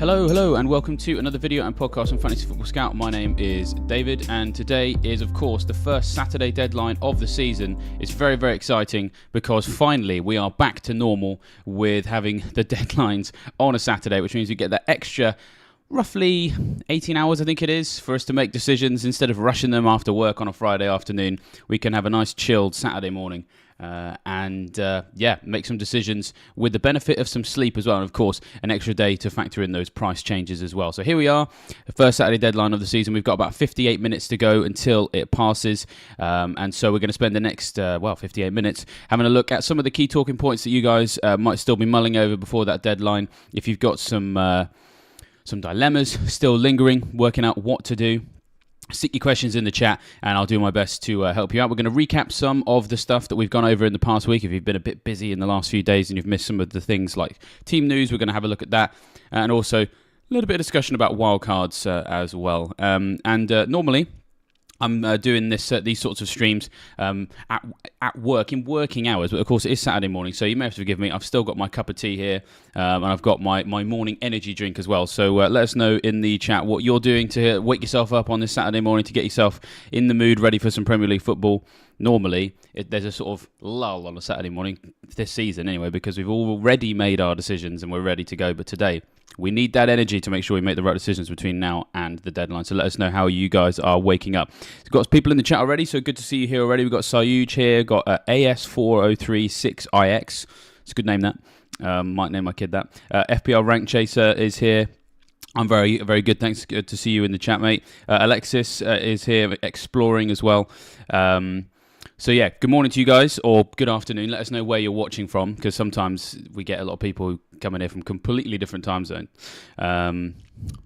Hello, and welcome to another video and podcast on Fantasy Football Scout. My name is David, and today is, of course, the first Saturday deadline of the season. It's very, very exciting because finally we are back to normal with having the deadlines on a Saturday, which means we get that extra roughly 18 hours, I think it is, for us to make decisions. Instead of rushing them after work on a Friday afternoon, we can have a nice chilled Saturday morning. Make some decisions with the benefit of some sleep as well, and of course an extra day to factor in those price changes as well. So here we are, the first Saturday deadline of the season. We've got about 58 minutes to go until it passes, and so we're going to spend the next 58 minutes having a look at some of the key talking points that you guys might still be mulling over before that deadline. If you've got some dilemmas still lingering, working out what to do, stick your questions in the chat and I'll do my best to help you out. We're going to recap some of the stuff that we've gone over in the past week. If you've been a bit busy in the last few days and you've missed some of the things like team news, we're going to have a look at that. And also a little bit of discussion about wildcards as well. Normally I'm doing these sorts of streams at work, in working hours, but of course it is Saturday morning, so you may have to forgive me. I've still got my cup of tea here, and I've got my morning energy drink as well. So let us know in the chat what you're doing to wake yourself up on this Saturday morning to get yourself in the mood, ready for some Premier League football. Normally, there's a sort of lull on a Saturday morning this season anyway, because we've already made our decisions and we're ready to go. But today, we need that energy to make sure we make the right decisions between now and the deadline. So let us know how you guys are waking up. We've got people in the chat already, so good to see you here already. We've got Sayuj here, got AS4036IX. It's a good name, that. Might name my kid that. FPL Rank Chaser is here. I'm very, very good. Thanks. Good to see you in the chat, mate. Alexis is here exploring as well. So yeah, good morning to you guys, or good afternoon. Let us know where you're watching from, because sometimes we get a lot of people who come in here from completely different time zone.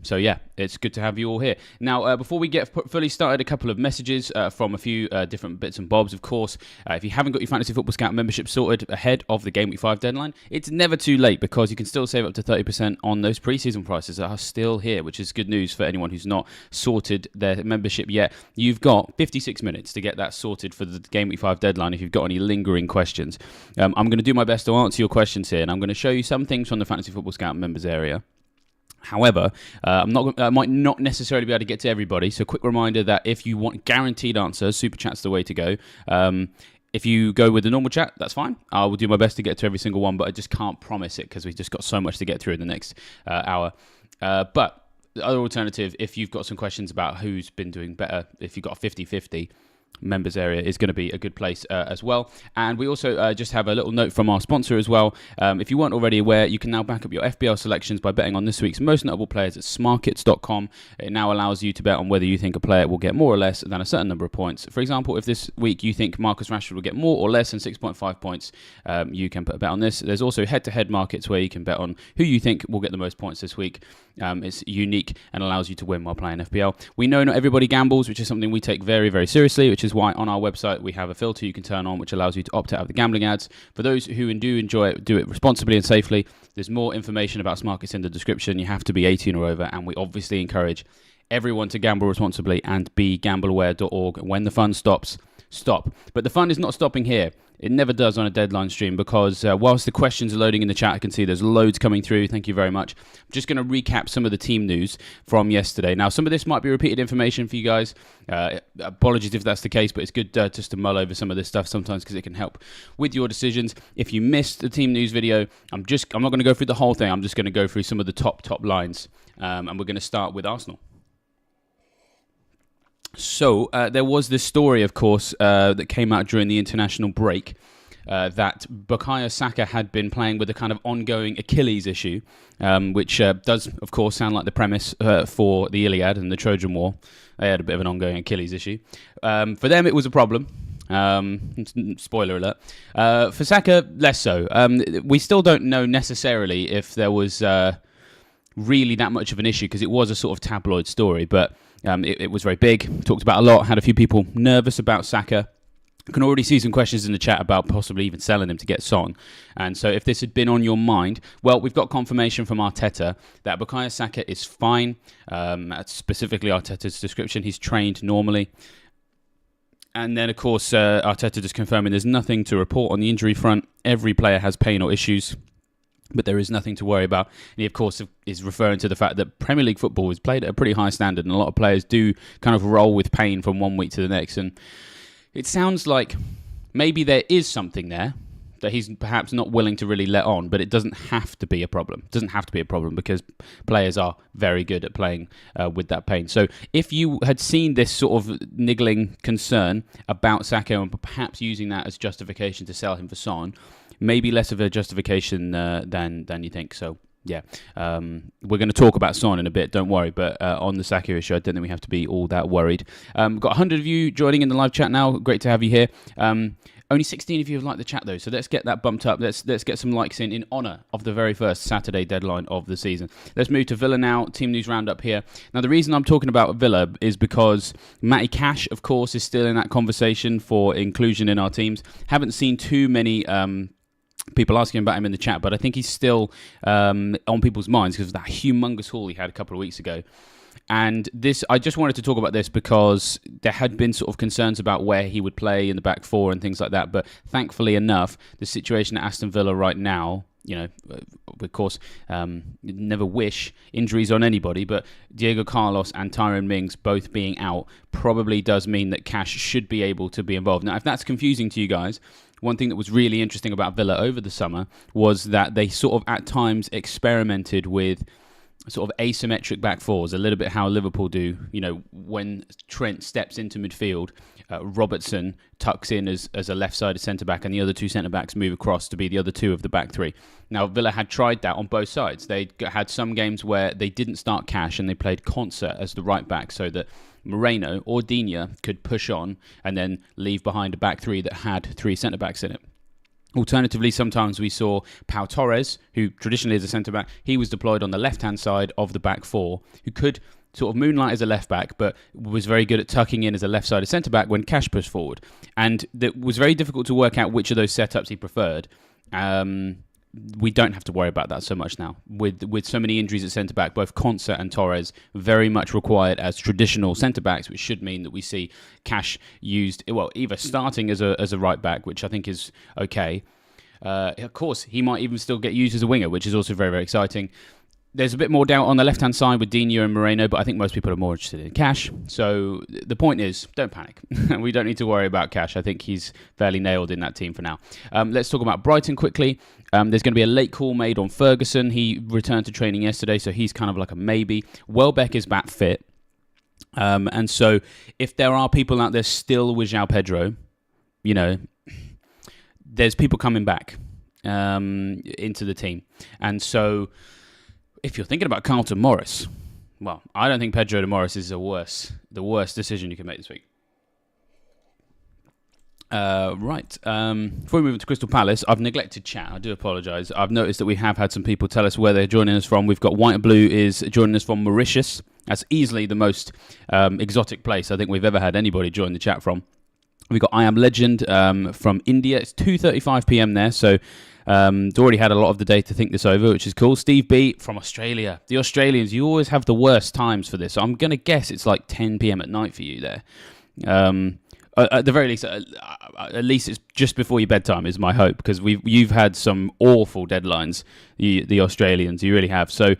So yeah, it's good to have you all here. Now, before we get fully started, a couple of messages from a few different bits and bobs. Of course, if you haven't got your Fantasy Football Scout membership sorted ahead of the Gameweek 5 deadline, it's never too late, because you can still save up to 30% on those preseason prices that are still here, which is good news for anyone who's not sorted their membership yet. You've got 56 minutes to get that sorted for the Gameweek 5 deadline if you've got any lingering questions. I'm going to do my best to answer your questions here, and I'm going to show you some things from the Fantasy Football Scout members area. However, I might not necessarily be able to get to everybody, so quick reminder that if you want guaranteed answers, Super Chat's the way to go. If you go with the normal chat, that's fine. I will do my best to get to every single one, but I just can't promise it because we've just got so much to get through in the next hour. But the other alternative, if you've got some questions about who's been doing better, if you've got a 50-50, members area is going to be a good place as well. And we also just have a little note from our sponsor as well. If you weren't already aware, you can now back up your FPL selections by betting on this week's most notable players at smarkets.com. It now allows you to bet on whether you think a player will get more or less than a certain number of points. For example, if this week you think Marcus Rashford will get more or less than 6.5 points, you can put a bet on this. There's also head-to-head markets where you can bet on who you think will get the most points this week. It's unique and allows you to win while playing FPL. We know not everybody gambles, which is something we take very, very seriously, which is why on our website we have a filter you can turn on which allows you to opt out of the gambling ads. For those who do enjoy it, do it responsibly and safely. There's more information about Smarkets in the description. You have to be 18 or over, and we obviously encourage everyone to gamble responsibly and be gambleaware.org. When the fun stops, stop. But the fun is not stopping here. It never does on a deadline stream, because whilst the questions are loading in the chat, I can see there's loads coming through. Thank you very much. I'm just going to recap some of the team news from yesterday. Now, some of this might be repeated information for you guys. Apologies if that's the case, but it's good just to mull over some of this stuff sometimes, because it can help with your decisions. If you missed the team news video, I'm not going to go through the whole thing. I'm just going to go through some of the top lines, and we're going to start with Arsenal. So, there was this story, of course, that came out during the international break, that Bukayo Saka had been playing with a kind of ongoing Achilles issue, which does, of course, sound like the premise for the Iliad and the Trojan War. They had a bit of an ongoing Achilles issue. For them, it was a problem. Spoiler alert. For Saka, less so. We still don't know necessarily if there was really that much of an issue, because it was a sort of tabloid story, but it was very big, talked about a lot, had a few people nervous about Saka. I can already see some questions in the chat about possibly even selling him to get Son. And so if this had been on your mind, well, we've got confirmation from Arteta that Bukayo Saka is fine. Specifically, Arteta's description, he's trained normally. And then, of course, Arteta just confirming there's nothing to report on the injury front. Every player has pain or issues. but there is nothing to worry about. And he, of course, is referring to the fact that Premier League football is played at a pretty high standard, and a lot of players do kind of roll with pain from one week to the next. And it sounds like maybe there is something there that he's perhaps not willing to really let on, but it doesn't have to be a problem. It doesn't have to be a problem because players are very good at playing with that pain. So if you had seen this sort of niggling concern about Sakho and perhaps using that as justification to sell him for Son, maybe less of a justification than you think. So yeah, we're going to talk about Son in a bit, don't worry. But on the Sakho issue, I don't think we have to be all that worried. We've got 100 of you joining in the live chat now. Great to have you here. Only 16 of you have liked the chat, though, so let's get that bumped up. Let's get some likes in honour of the very first Saturday deadline of the season. Let's move to Villa now. Team news roundup here. Now, the reason I'm talking about Villa is because Matty Cash, of course, is still in that conversation for inclusion in our teams. Haven't seen too many people asking about him in the chat, but I think he's still on people's minds because of that humongous haul he had a couple of weeks ago. And this, I just wanted to talk about this because there had been sort of concerns about where he would play in the back four and things like that. But thankfully enough, the situation at Aston Villa right now, you know, of course, never wish injuries on anybody, but Diego Carlos and Tyrone Mings both being out probably does mean that Cash should be able to be involved. Now, if that's confusing to you guys, one thing that was really interesting about Villa over the summer was that they sort of at times experimented with sort of asymmetric back fours, a little bit how Liverpool do. You know, when Trent steps into midfield, Robertson tucks in as a left-sided centre-back and the other two centre-backs move across to be the other two of the back three. Now, Villa had tried that on both sides. They had some games where they didn't start Cash and they played Concert as the right-back so that Moreno or Digne could push on and then leave behind a back three that had three centre-backs in it. Alternatively, sometimes we saw Pau Torres, who traditionally is a centre-back. He was deployed on the left-hand side of the back four, who could sort of moonlight as a left-back, but was very good at tucking in as a left-sided centre-back when Cash pushed forward. And it was very difficult to work out which of those setups he preferred. We don't have to worry about that so much now. With so many injuries at centre-back, both Concert and Torres very much required as traditional centre-backs, which should mean that we see Cash used, well, either starting as a right-back, which I think is okay. Of course, he might even still get used as a winger, which is also very, very exciting. There's a bit more doubt on the left-hand side with Digne and Moreno, but I think most people are more interested in Cash. So the point is, don't panic. We don't need to worry about Cash. I think he's fairly nailed in that team for now. Let's talk about Brighton quickly. There's going to be a late call made on Ferguson. He returned to training yesterday, so he's kind of like a maybe. Welbeck is back fit. And so if there are people out there still with João Pedro, you know, there's people coming back into the team. And so if you're thinking about Carlton Morris, well, I don't think Pedro to Morris is the worst decision you can make this week. Right. Before we move into Crystal Palace, I've neglected chat. I do apologise. I've noticed that we have had some people tell us where they're joining us from. We've got White and Blue is joining us from Mauritius. That's easily the most exotic place I think we've ever had anybody join the chat from. We've got I Am Legend from India. It's 2:35 p.m. there, so already had a lot of the day to think this over, which is cool. Steve B from Australia. The Australians, you always have the worst times for this. So I'm going to guess it's like 10 p.m. at night for you there. At the very least, at least it's just before your bedtime is my hope, because you've had some awful deadlines, the Australians. You really have. So,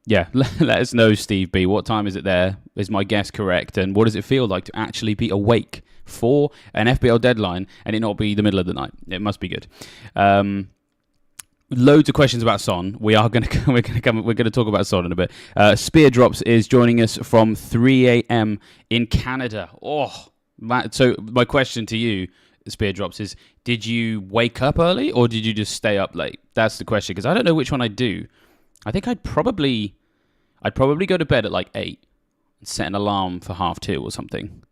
yeah, let us know, Steve B. What time is it there? Is my guess correct? And what does it feel like to actually be awake for an FPL deadline and it not be the middle of the night? It must be good. Loads of questions about Son. We're going to talk about Son in a bit. Spear Drops is joining us from 3 a.m. in Canada. Oh, so my question to you, Spear Drops, is: did you wake up early or did you just stay up late? That's the question, because I don't know which one I'd do. I think I'd probably go to bed at like 8 and set an alarm for 2:30 or something.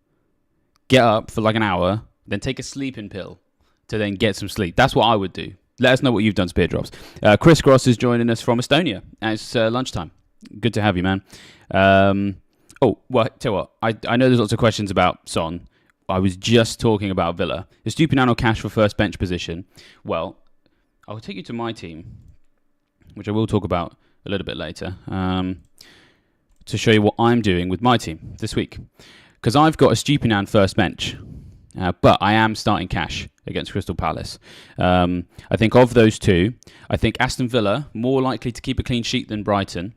Get up for like an hour, then take a sleeping pill to then get some sleep. That's what I would do. Let us know what you've done, Spear Drops. Chris Cross is joining us from Estonia. And it's lunchtime. Good to have you, man. Well, tell you what. I know there's lots of questions about Son. I was just talking about Villa. Is Stupinano Cash for first bench position? Well, I'll take you to my team, which I will talk about a little bit later, to show you what I'm doing with my team this week. Because I've got a Stupinan first bench. But I am starting Cash against Crystal Palace. I think of those two, I think Aston Villa more likely to keep a clean sheet than Brighton.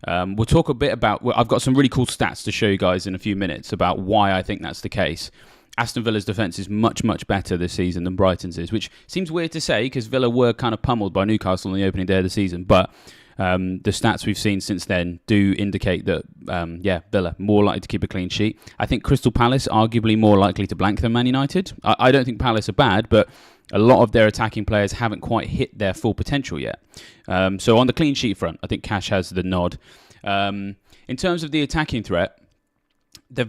We'll talk a bit about... I've got some really cool stats to show you guys in a few minutes about why I think that's the case. Aston Villa's defence is much, much better this season than Brighton's is, which seems weird to say because Villa were kind of pummeled by Newcastle on the opening day of the season. But the stats we've seen since then do indicate that, Villa more likely to keep a clean sheet. I think Crystal Palace arguably more likely to blank than Man United. I don't think Palace are bad, but a lot of their attacking players haven't quite hit their full potential yet. So on the clean sheet front, I think Cash has the nod. In terms of the attacking threat, they're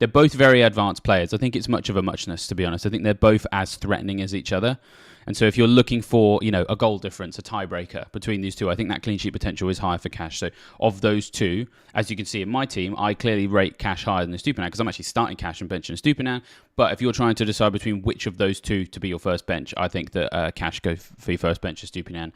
both very advanced players. I think it's much of a muchness, to be honest. I think they're both as threatening as each other. And so if you're looking for, a goal difference, a tiebreaker between these two, I think that clean sheet potential is higher for Cash. So of those two, as you can see in my team, I clearly rate Cash higher than Estupiñán because I'm actually starting Cash and benching Estupiñán. But if you're trying to decide between which of those two to be your first bench, I think that Cash go for your first bench, Estupiñán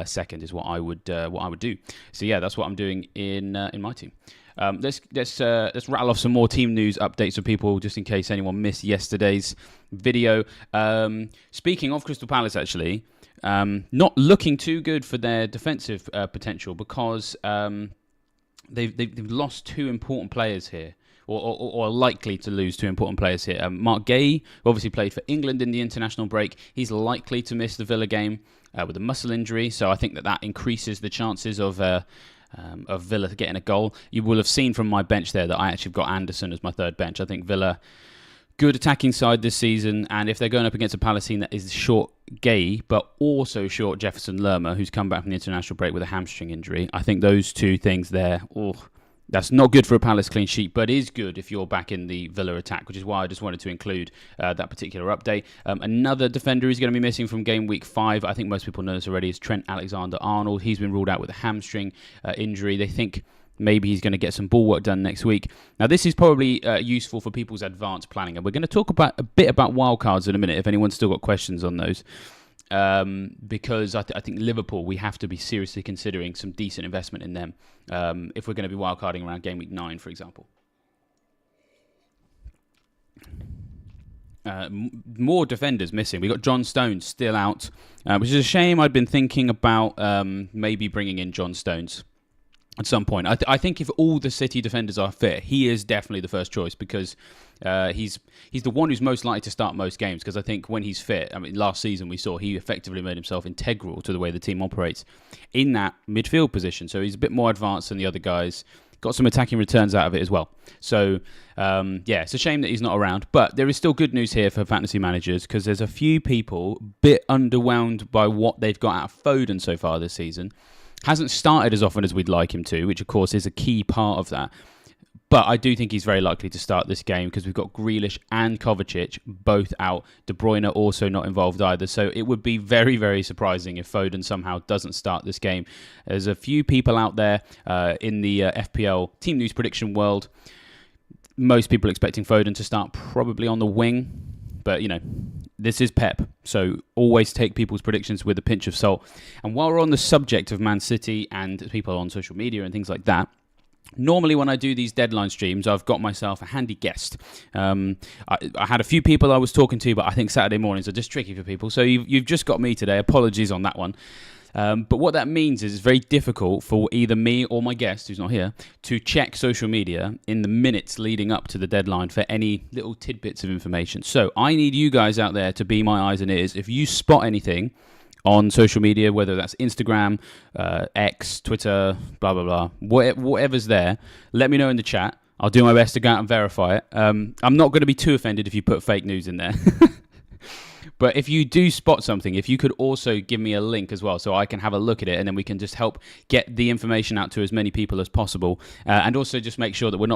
second is what I would do. So yeah, that's what I'm doing in my team. Let's rattle off some more team news updates for people, just in case anyone missed yesterday's video. Speaking of Crystal Palace, actually, not looking too good for their defensive potential because they've lost two important players here, or are likely to lose two important players here. Mark Gay, who obviously played for England in the international break, he's likely to miss the Villa game with a muscle injury, so I think that increases the chances of Villa getting a goal. You will have seen from my bench there that I actually got Anderson as my third bench. I think Villa, good attacking side this season, and if they're going up against a Palace team that is short Gay, but also short Jefferson Lerma, who's come back from the international break with a hamstring injury, I think those two things there, that's not good for a Palace clean sheet, but is good if you're back in the Villa attack, which is why I just wanted to include that particular update. Another defender who's going to be missing from game week 5, I think most people know this already, is Trent Alexander-Arnold. He's been ruled out with a hamstring injury. They think maybe he's going to get some ball work done next week. Now, this is probably useful for people's advanced planning, and we're going to talk a bit about wildcards in a minute if anyone's still got questions on those. Because I think Liverpool, we have to be seriously considering some decent investment in them if we're going to be wildcarding around game week 9, for example. More defenders missing. We got John Stones still out, which is a shame. I'd been thinking about maybe bringing in John Stones at some point. I think if all the City defenders are fit, he is definitely the first choice because he's the one who's most likely to start most games, because I think when he's fit, last season we saw he effectively made himself integral to the way the team operates in that midfield position. So he's a bit more advanced than the other guys. Got some attacking returns out of it as well. So, it's a shame that he's not around. But there is still good news here for fantasy managers because there's a few people a bit underwhelmed by what they've got out of Foden so far this season. Hasn't started as often as we'd like him to, which of course is a key part of that. But I do think he's very likely to start this game because we've got Grealish and Kovacic both out. De Bruyne also not involved either. So it would be very, very surprising if Foden somehow doesn't start this game. There's a few people out there in the FPL team news prediction world. Most people expecting Foden to start probably on the wing. But, this is Pep. So always take people's predictions with a pinch of salt. And while we're on the subject of Man City and people on social media and things like that, normally when I do these deadline streams, I've got myself a handy guest. I had a few people I was talking to, but I think Saturday mornings are just tricky for people. So you've just got me today. Apologies on that one. But what that means is it's very difficult for either me or my guest, who's not here, to check social media in the minutes leading up to the deadline for any little tidbits of information. So I need you guys out there to be my eyes and ears. If you spot anything on social media, whether that's Instagram, X, Twitter, blah, blah, blah, whatever's there, let me know in the chat. I'll do my best to go out and verify it. I'm not going to be too offended if you put fake news in there. But if you do spot something, if you could also give me a link as well so I can have a look at it and then we can just help get the information out to as many people as possible. And also just make sure that we're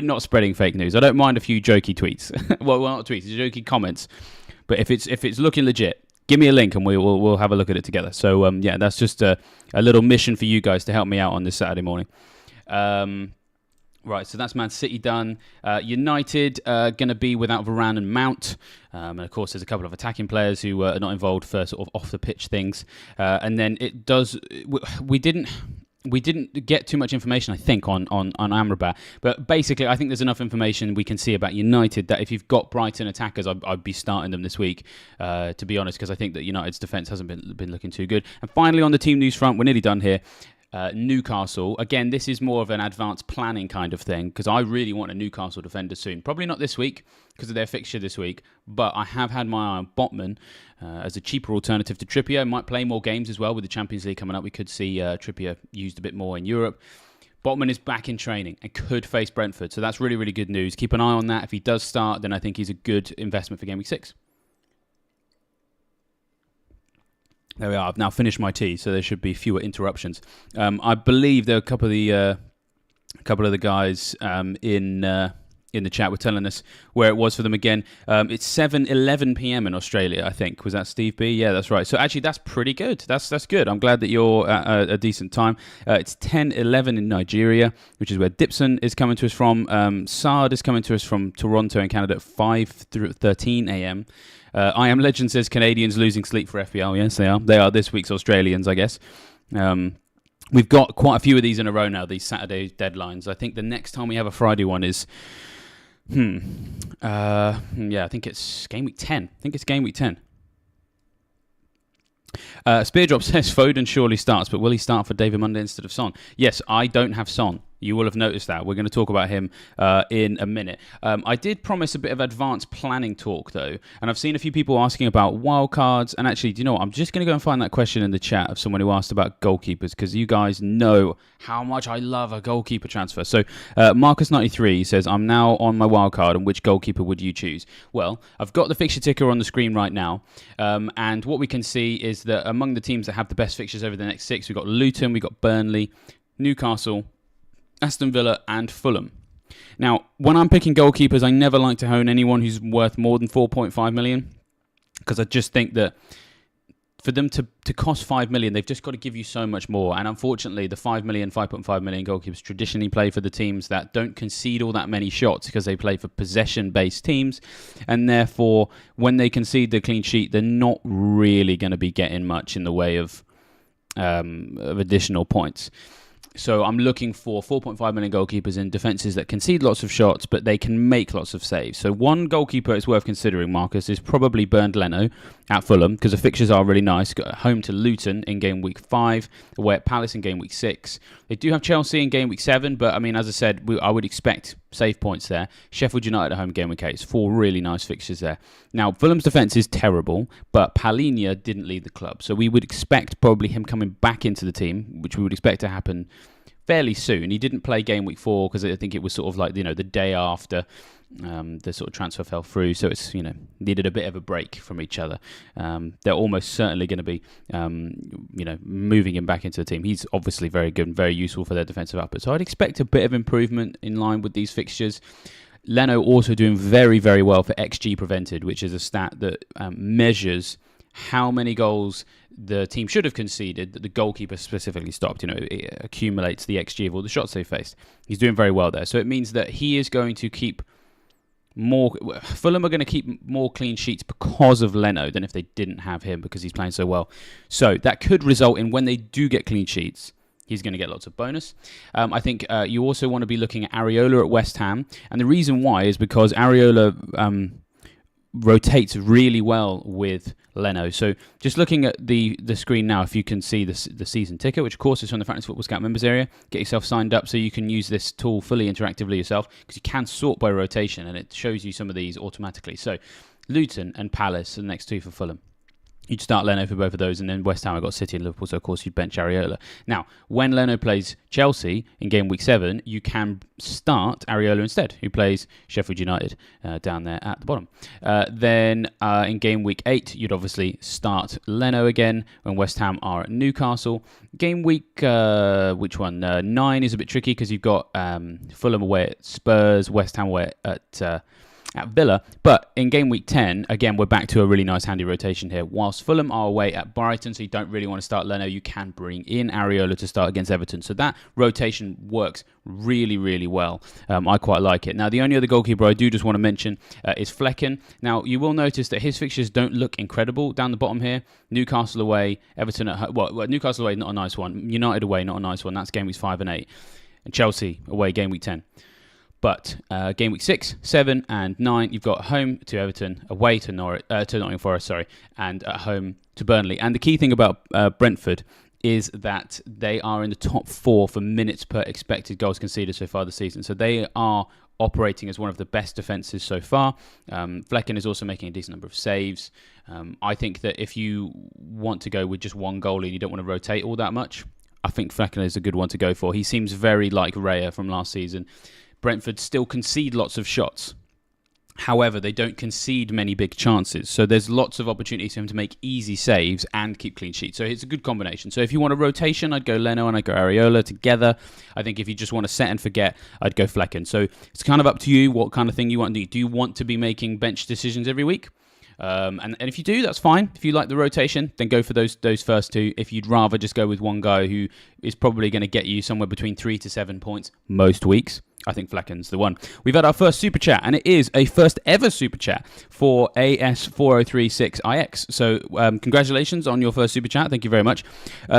not spreading fake news. I don't mind a few jokey tweets. well, not tweets, jokey comments. But if it's looking legit, give me a link and we'll have a look at it together. So, that's just a little mission for you guys to help me out on this Saturday morning. Right, so that's Man City done. United going to be without Varane and Mount. And of course, there's a couple of attacking players who are not involved for sort of off-the-pitch things. And then we didn't... we didn't get too much information, I think, on Amrabat. But basically, I think there's enough information we can see about United that if you've got Brighton attackers, I'd be starting them this week, to be honest, because I think that United's defence hasn't been looking too good. And finally, on the team news front, we're nearly done here. Newcastle. Again, this is more of an advanced planning kind of thing because I really want a Newcastle defender soon. Probably not this week because of their fixture this week, but I have had my eye on Botman as a cheaper alternative to Trippier. Might play more games as well with the Champions League coming up. We could see Trippier used a bit more in Europe. Botman is back in training and could face Brentford, so that's really, really good news. Keep an eye on that. If he does start, then I think he's a good investment for Game Week 6. There we are. I've now finished my tea, so there should be fewer interruptions. I believe there are a couple of the guys in the chat were telling us where it was for them again. It's 7:11 p.m. in Australia, I think. Was that Steve B? Yeah, that's right. So actually, that's pretty good. That's good. I'm glad that you're at a decent time. It's 10:11 in Nigeria, which is where Dipson is coming to us from. Saad is coming to us from Toronto in Canada at 5:13 a.m. I Am Legend says Canadians losing sleep for FPL. Yes, they are. They are this week's Australians, I guess. We've got quite a few of these in a row now, these Saturday deadlines. I think the next time we have a Friday one is... I think it's Game Week 10. Speardrop says Foden surely starts, but will he start for David Monday instead of Son? Yes, I don't have Son. You will have noticed that. We're going to talk about him in a minute. I did promise a bit of advanced planning talk, though, and I've seen a few people asking about wildcards. And actually, do you know what? I'm just going to go and find that question in the chat of someone who asked about goalkeepers, because you guys know how much I love a goalkeeper transfer. So Marcus93 says, I'm now on my wildcard, and which goalkeeper would you choose? Well, I've got the fixture ticker on the screen right now, and what we can see is that among the teams that have the best fixtures over the next 6, we've got Luton, we've got Burnley, Newcastle, Aston Villa and Fulham. Now, when I'm picking goalkeepers, I never like to own anyone who's worth more than 4.5 million, because I just think that for them to cost 5 million, they've just got to give you so much more. And unfortunately, the 5 million, 5.5 million goalkeepers traditionally play for the teams that don't concede all that many shots because they play for possession-based teams. And therefore, when they concede the clean sheet, they're not really going to be getting much in the way of additional points. So I'm looking for 4.5 million goalkeepers in defences that concede lots of shots, but they can make lots of saves. So one goalkeeper it's worth considering, Marcus, is probably Bernd Leno at Fulham, because the fixtures are really nice. Got home to Luton in Game Week 5, away at Palace in Game Week 6. They do have Chelsea in Game Week 7, but I mean, as I said, I would expect save points there. Sheffield United at home Game Week 8. It's 4 really nice fixtures there. Now, Fulham's defence is terrible, but Palhinha didn't lead the club. So we would expect probably him coming back into the team, which we would expect to happen fairly soon. He didn't play Game Week 4 because I think it was sort of like, the day after the sort of transfer fell through. So it's, needed a bit of a break from each other. They're almost certainly going to be, moving him back into the team. He's obviously very good and very useful for their defensive output. So I'd expect a bit of improvement in line with these fixtures. Leno also doing very, very well for XG prevented, which is a stat that measures how many goals the team should have conceded that the goalkeeper specifically stopped. It accumulates the XG of all the shots they faced. He's doing very well there. So it means that he is going to keep more... Fulham are going to keep more clean sheets because of Leno than if they didn't have him, because he's playing so well. So that could result in, when they do get clean sheets, he's going to get lots of bonus. I think you also want to be looking at Areola at West Ham. And the reason why is because Areola... rotates really well with Leno. So just looking at the screen now, if you can see the season ticker, which of course is from the Fantasy Football Scout members area, get yourself signed up so you can use this tool fully interactively yourself, because you can sort by rotation and it shows you some of these automatically. So Luton and Palace are the next 2 for Fulham. You'd start Leno for both of those, and then West Ham have got City and Liverpool, so of course you'd bench Areola. Now, when Leno plays Chelsea in Game Week 7, you can start Areola instead, who plays Sheffield United down there at the bottom. Then in Game Week 8, you'd obviously start Leno again when West Ham are at Newcastle. Game Week, 9 is a bit tricky because you've got Fulham away at Spurs, West Ham away at at Villa. But in game week 10, again, we're back to a really nice handy rotation here. Whilst Fulham are away at Brighton, so you don't really want to start Leno, you can bring in Areola to start against Everton. So that rotation works really, really well. I quite like it. Now, the only other goalkeeper I do just want to mention is Flecken. Now, you will notice that his fixtures don't look incredible down the bottom here. Newcastle away, Everton at home. Well, Newcastle away, not a nice one. United away, not a nice one. That's game weeks 5 and 8. And Chelsea away, game week 10. But game week 6, 7, and 9, you've got home to Everton, away to Nottingham Forest, and at home to Burnley. And the key thing about Brentford is that they are in the top 4 for minutes per expected goals conceded so far this season. So they are operating as one of the best defences so far. Flecken is also making a decent number of saves. I think that if you want to go with just one goalie and you don't want to rotate all that much, I think Flecken is a good one to go for. He seems very like Raya from last season. Brentford still concede lots of shots. However, they don't concede many big chances. So there's lots of opportunities for him to make easy saves and keep clean sheets. So it's a good combination. So if you want a rotation, I'd go Leno and I'd go Areola together. I think if you just want to set and forget, I'd go Flecken. So it's kind of up to you what kind of thing you want to do. Do you want to be making bench decisions every week? And if you do, that's fine. If you like the rotation, then go for those first two. If you'd rather just go with one guy who is probably going to get you somewhere between 3 to 7 points most weeks, I think Flecken's the one. We've had our first super chat, and it is a first ever super chat for AS4036IX. So congratulations on your first super chat. Thank you very much.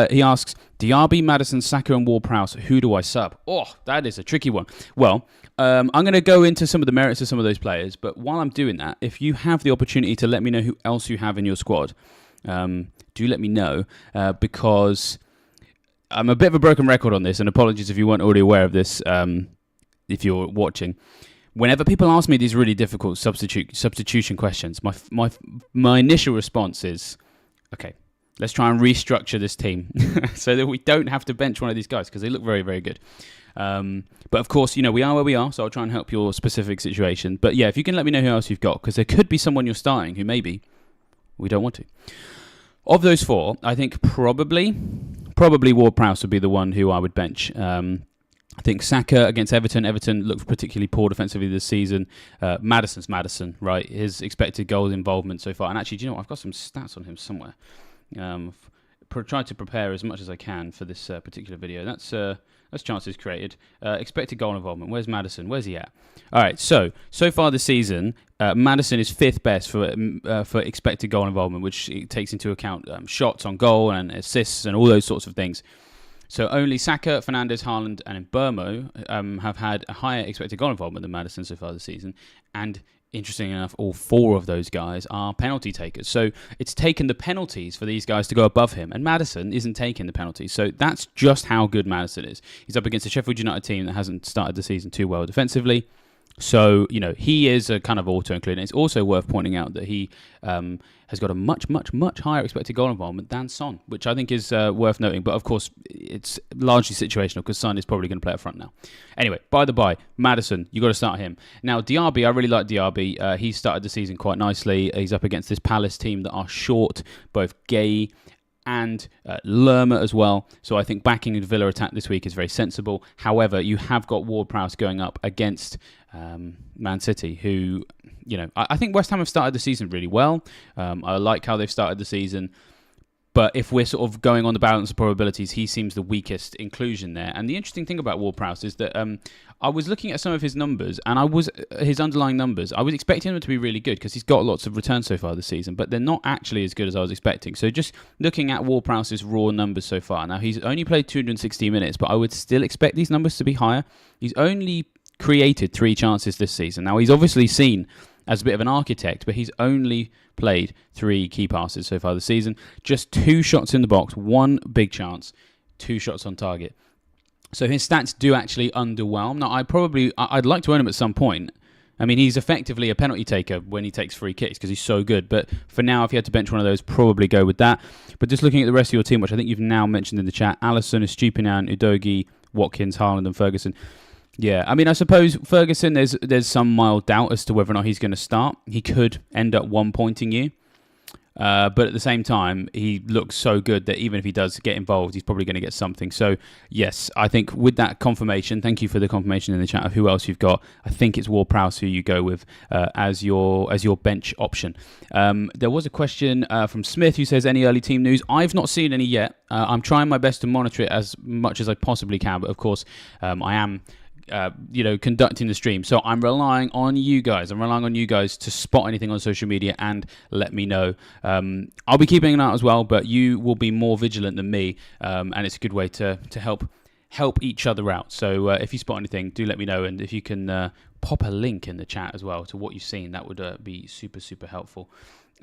He asks, Diaby, Maddison, Saka and Ward-Prowse, who do I sub? Oh, that is a tricky one. Well, I'm going to go into some of the merits of some of those players, but while I'm doing that, if you have the opportunity to let me know who else you have in your squad, do let me know, because I'm a bit of a broken record on this, and apologies if you weren't already aware of this, if you're watching. Whenever people ask me these really difficult substitution questions, my initial response is, okay, let's try and restructure this team so that we don't have to bench one of these guys, because they look very, very good. But of course, we are where we are, so I'll try and help your specific situation. But yeah, if you can let me know who else you've got, because there could be someone you're starting who maybe we don't want to. Of those 4, I think probably Ward-Prowse would be the one who I would bench. I think Saka against Everton. Everton looked particularly poor defensively this season. Maddison's Maddison, right? His expected goal involvement so far. And actually, do you know what? I've got some stats on him somewhere. Tried to prepare as much as I can for this particular video. That's chances created. Expected goal involvement. Where's Maddison? Where's he at? All right. So far this season, Maddison is 5th best for expected goal involvement, which takes into account shots on goal and assists and all those sorts of things. So only Saka, Fernandes, Haaland, and Mbeumo have had a higher expected goal involvement than Maddison so far this season. And interestingly enough, all 4 of those guys are penalty takers. So it's taken the penalties for these guys to go above him, and Maddison isn't taking the penalties. So that's just how good Maddison is. He's up against a Sheffield United team that hasn't started the season too well defensively. So, he is a kind of auto-include. It's also worth pointing out that he has got a much, much, much higher expected goal involvement than Son, which I think is worth noting. But, of course, it's largely situational because Son is probably going to play up front now. Anyway, by the by, Maddison, you've got to start him. Now, Diaby, I really like Diaby. He started the season quite nicely. He's up against this Palace team that are short, both Gay and Lerma as well. So I think backing the Villa attack this week is very sensible. However, you have got Ward-Prowse going up against Man City, who, I think West Ham have started the season really well. I like how they've started the season. But if we're sort of going on the balance of probabilities, he seems the weakest inclusion there. And the interesting thing about Ward-Prowse is that I was looking at some of his numbers, and his underlying numbers. I was expecting them to be really good because he's got lots of returns so far this season, but they're not actually as good as I was expecting. So just looking at Ward-Prowse's raw numbers so far. Now, he's only played 260 minutes, but I would still expect these numbers to be higher. He's only created 3 chances this season. Now, he's obviously seen as a bit of an architect, but he's only played 3 key passes so far this season. Just 2 shots in the box, 1 big chance, 2 shots on target. So his stats do actually underwhelm. Now, I'd like to own him at some point. I mean, he's effectively a penalty taker when he takes free kicks because he's so good. But for now, if you had to bench one of those, probably go with that. But just looking at the rest of your team, which I think you've now mentioned in the chat, Alisson, Estupiñán, Udogie, Watkins, Haaland and Ferguson. Yeah, I mean, I suppose Ferguson, there's some mild doubt as to whether or not he's going to start. He could end up 1-pointing you. But at the same time, he looks so good that even if he does get involved, he's probably going to get something. So, yes, I think with that confirmation, thank you for the confirmation in the chat of who else you've got. I think it's Ward-Prowse who you go with as your bench option. There was a question from Smith who says, any early team news? I've not seen any yet. I'm trying my best to monitor it as much as I possibly can, but of course, I am conducting the stream. So I'm relying on you guys. I'm relying on you guys to spot anything on social media and let me know. I'll be keeping an eye out as well, but you will be more vigilant than me, and it's a good way to help each other out. So if you spot anything, do let me know, and if you can pop a link in the chat as well to what you've seen, that would be super, super helpful.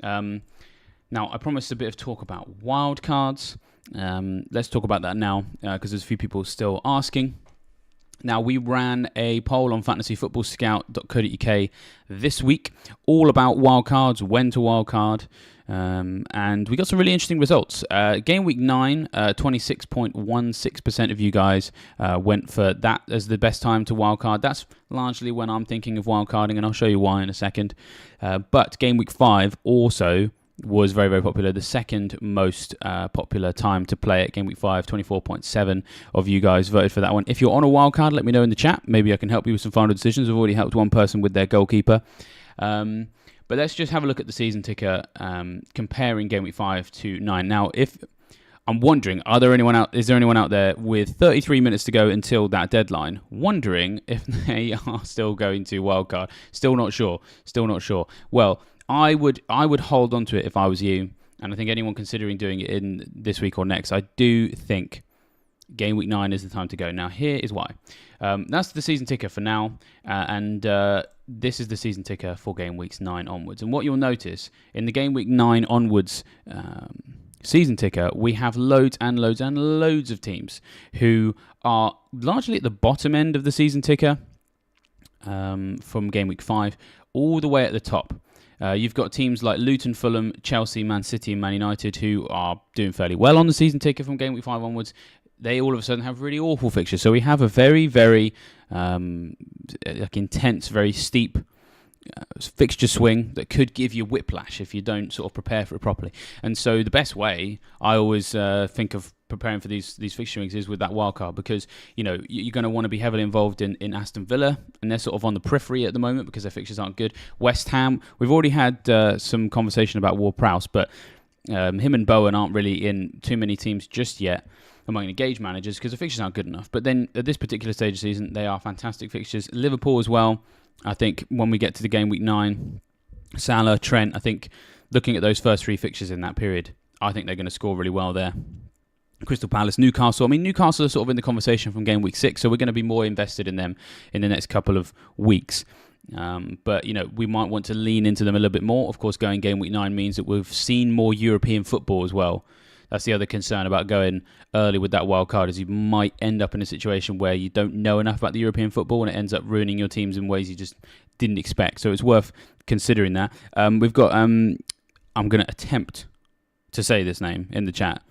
Now, I promised a bit of talk about wildcards. Let's talk about that now, because there's a few people still asking. Now, we ran a poll on fantasyfootballscout.co.uk this week, all about wildcards, when to wildcard, and we got some really interesting results. Game week 9, 26.16% of you guys went for that as the best time to wildcard. That's largely when I'm thinking of wildcarding, and I'll show you why in a second. But game week 5 also was very, very popular. The second most popular time to play at Game Week 5, 24.7 of you guys voted for that one. If you're on a wildcard, let me know in the chat. Maybe I can help you with some final decisions. I've already helped one person with their goalkeeper. But let's just have a look at the season ticker, comparing Game Week 5 to 9. Now, if I'm wondering, is there anyone out there with 33 minutes to go until that deadline, wondering if they are still going to wildcard? Still not sure. Well, I would hold on to it if I was you, and I think anyone considering doing it in this week or next, I do think Game Week 9 is the time to go. Now, here is why. That's the season ticker for now, and this is the season ticker for Game Weeks 9 onwards. And what you'll notice, in the Game Week 9 onwards season ticker, we have loads and loads and loads of teams who are largely at the bottom end of the season ticker from Game Week 5 all the way at the top. You've got teams like Luton, Fulham, Chelsea, Man City and Man United who are doing fairly well on the season ticker from Game Week 5 onwards. They all of a sudden have really awful fixtures. So we have a very, very intense, very steep fixture swing that could give you whiplash if you don't sort of prepare for it properly. And so the best way I always think of preparing for these fixture swings is with that wild card, because you're going to want to be heavily involved in Aston Villa, and they're sort of on the periphery at the moment because their fixtures aren't good. West Ham, we've already had some conversation about Ward-Prowse, but him and Bowen aren't really in too many teams just yet among engaged managers because the fixtures aren't good enough. But then at this particular stage of the season, they are fantastic fixtures. Liverpool as well. I think when we get to the Game Week 9, Salah, Trent, I think looking at those first 3 fixtures in that period, I think they're going to score really well there. Crystal Palace, Newcastle. I mean, Newcastle are sort of in the conversation from Game Week 6, so we're going to be more invested in them in the next couple of weeks. But, we might want to lean into them a little bit more. Of course, going Game Week 9 means that we've seen more European football as well. That's the other concern about going early with that wild card, is you might end up in a situation where you don't know enough about the European football and it ends up ruining your teams in ways you just didn't expect. So it's worth considering that. We've got, I'm going to attempt to say this name in the chat.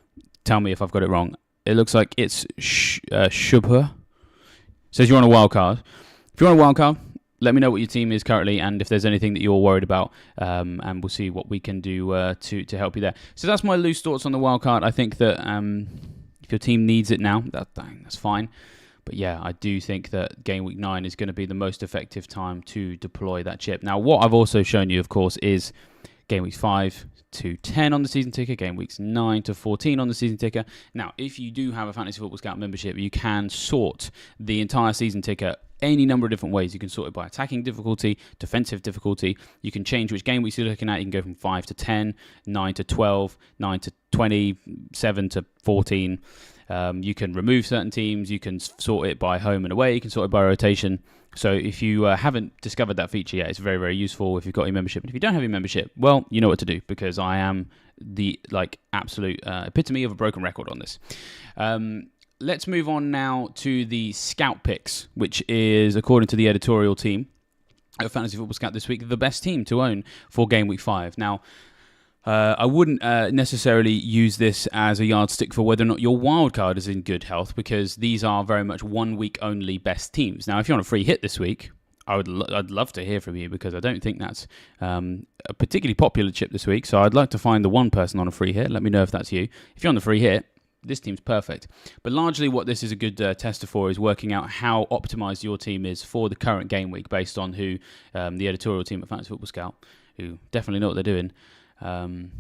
Tell me if I've got it wrong. It looks like it's Shubha. Says you're on a wild card. If you're on a wild card, let me know what your team is currently and if there's anything that you're worried about, and we'll see what we can do to help you there. So that's my loose thoughts on the wildcard. I think that if your team needs it now, that's fine. But yeah, I do think that Game Week 9 is going to be the most effective time to deploy that chip. Now, what I've also shown you, of course, is Game Weeks 5 to 10 on the season ticker, Game Weeks 9 to 14 on the season ticker. Now, if you do have a Fantasy Football Scout membership, you can sort the entire season ticker any number of different ways. You can sort it by attacking difficulty, defensive difficulty. You can change which game weeks you're looking at. You can go from 5 to 10, 9 to 12, 9 to 20, 7 to 14. You can remove certain teams. You can sort it by home and away. You can sort it by rotation. So if you haven't discovered that feature yet, it's very, very useful if you've got your membership. And if you don't have your membership, well, you know what to do, because I am the absolute epitome of a broken record on this. Let's move on now to the Scout picks, which is, according to the editorial team of Fantasy Football Scout this week, the best team to own for Game Week 5. Now, I wouldn't necessarily use this as a yardstick for whether or not your wildcard is in good health, because these are very much 1 week only best teams. Now, if you're on a free hit this week, I'd love to hear from you, because I don't think that's a particularly popular chip this week. So I'd like to find the one person on a free hit. Let me know if that's you. If you're on the free hit, this team's perfect. But largely what this is a good tester for is working out how optimized your team is for the current game week based on who the editorial team at Fantasy Football Scout, who definitely know what they're doing,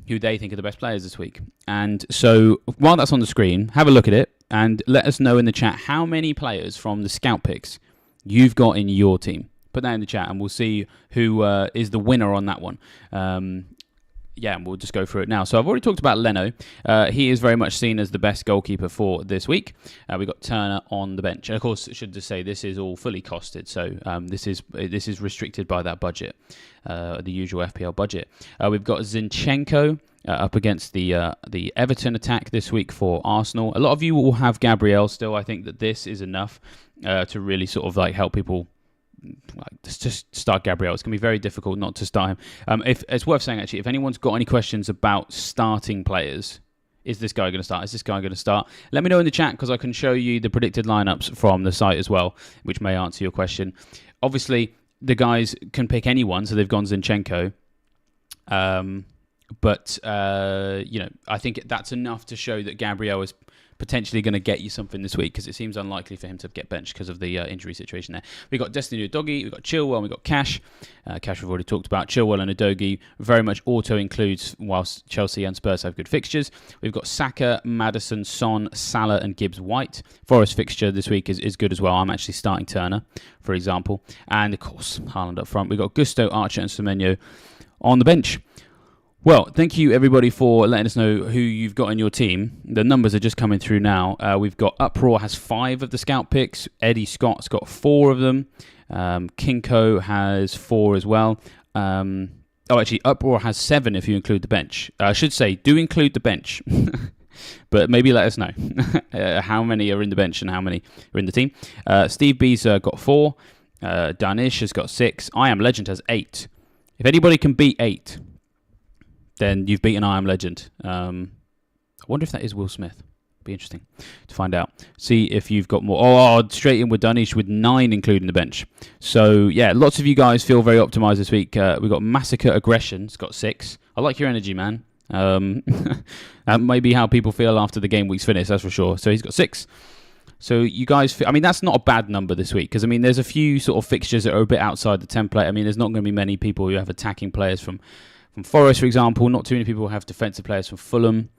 who they think are the best players this week. And so while that's on the screen, have a look at it and let us know in the chat how many players from the Scout picks you've got in your team. Put that in the chat and we'll see who is the winner on that one. And we'll just go through it now. So I've already talked about Leno. He is very much seen as the best goalkeeper for this week. We've got Turner on the bench. And of course, I should just say this is all fully costed. So this is restricted by that budget, the usual FPL budget. We've got Zinchenko up against the Everton attack this week for Arsenal. A lot of you will have Gabriel still. I think that this is enough to really sort of like help people. Just start Gabriel. It's going to be very difficult not to start him. If it's worth saying, actually, if anyone's got any questions about starting players, is this guy going to start? Is this guy going to start? Let me know in the chat, because I can show you the predicted lineups from the site as well, which may answer your question. Obviously, the guys can pick anyone, so they've gone Zinchenko. But I think that's enough to show that Gabriel is potentially going to get you something this week, because it seems unlikely for him to get benched because of the injury situation there. We've got Destiny Udogie, we've got Chilwell, and we've got Cash. Cash we've already talked about. Chilwell and Udogie very much auto-includes whilst Chelsea and Spurs have good fixtures. We've got Saka, Maddison, Son, Salah, and Gibbs-White. Forest fixture this week is good as well. I'm actually starting Turner, for example. And, of course, Haaland up front. We've got Gusto, Archer, and Semenyo on the bench. Well, thank you, everybody, for letting us know who you've got in your team. The numbers are just coming through now. We've got Uproar has 5 of the Scout picks. Eddie Scott's got 4 of them. Kinko has 4 as well. Actually, Uproar has 7 if you include the bench. I should say, do include the bench. But maybe let us know how many are in the bench and how many are in the team. Steve B's got 4. Danish has got 6. I Am Legend has 8. If anybody can beat 8... then you've beaten I Am Legend. I wonder if that is Will Smith. Be interesting to find out. See if you've got more. Straight in with Danish with 9, including the bench. So, yeah, lots of you guys feel very optimised this week. We've got Massacre Aggression's got 6. I like your energy, man. That may be how people feel after the game week's finished, that's for sure. So he's got 6. So you guys, that's not a bad number this week, because, there's a few sort of fixtures that are a bit outside the template. There's not going to be many people who have attacking players from Forest, for example. Not too many people have defensive players from Fulham.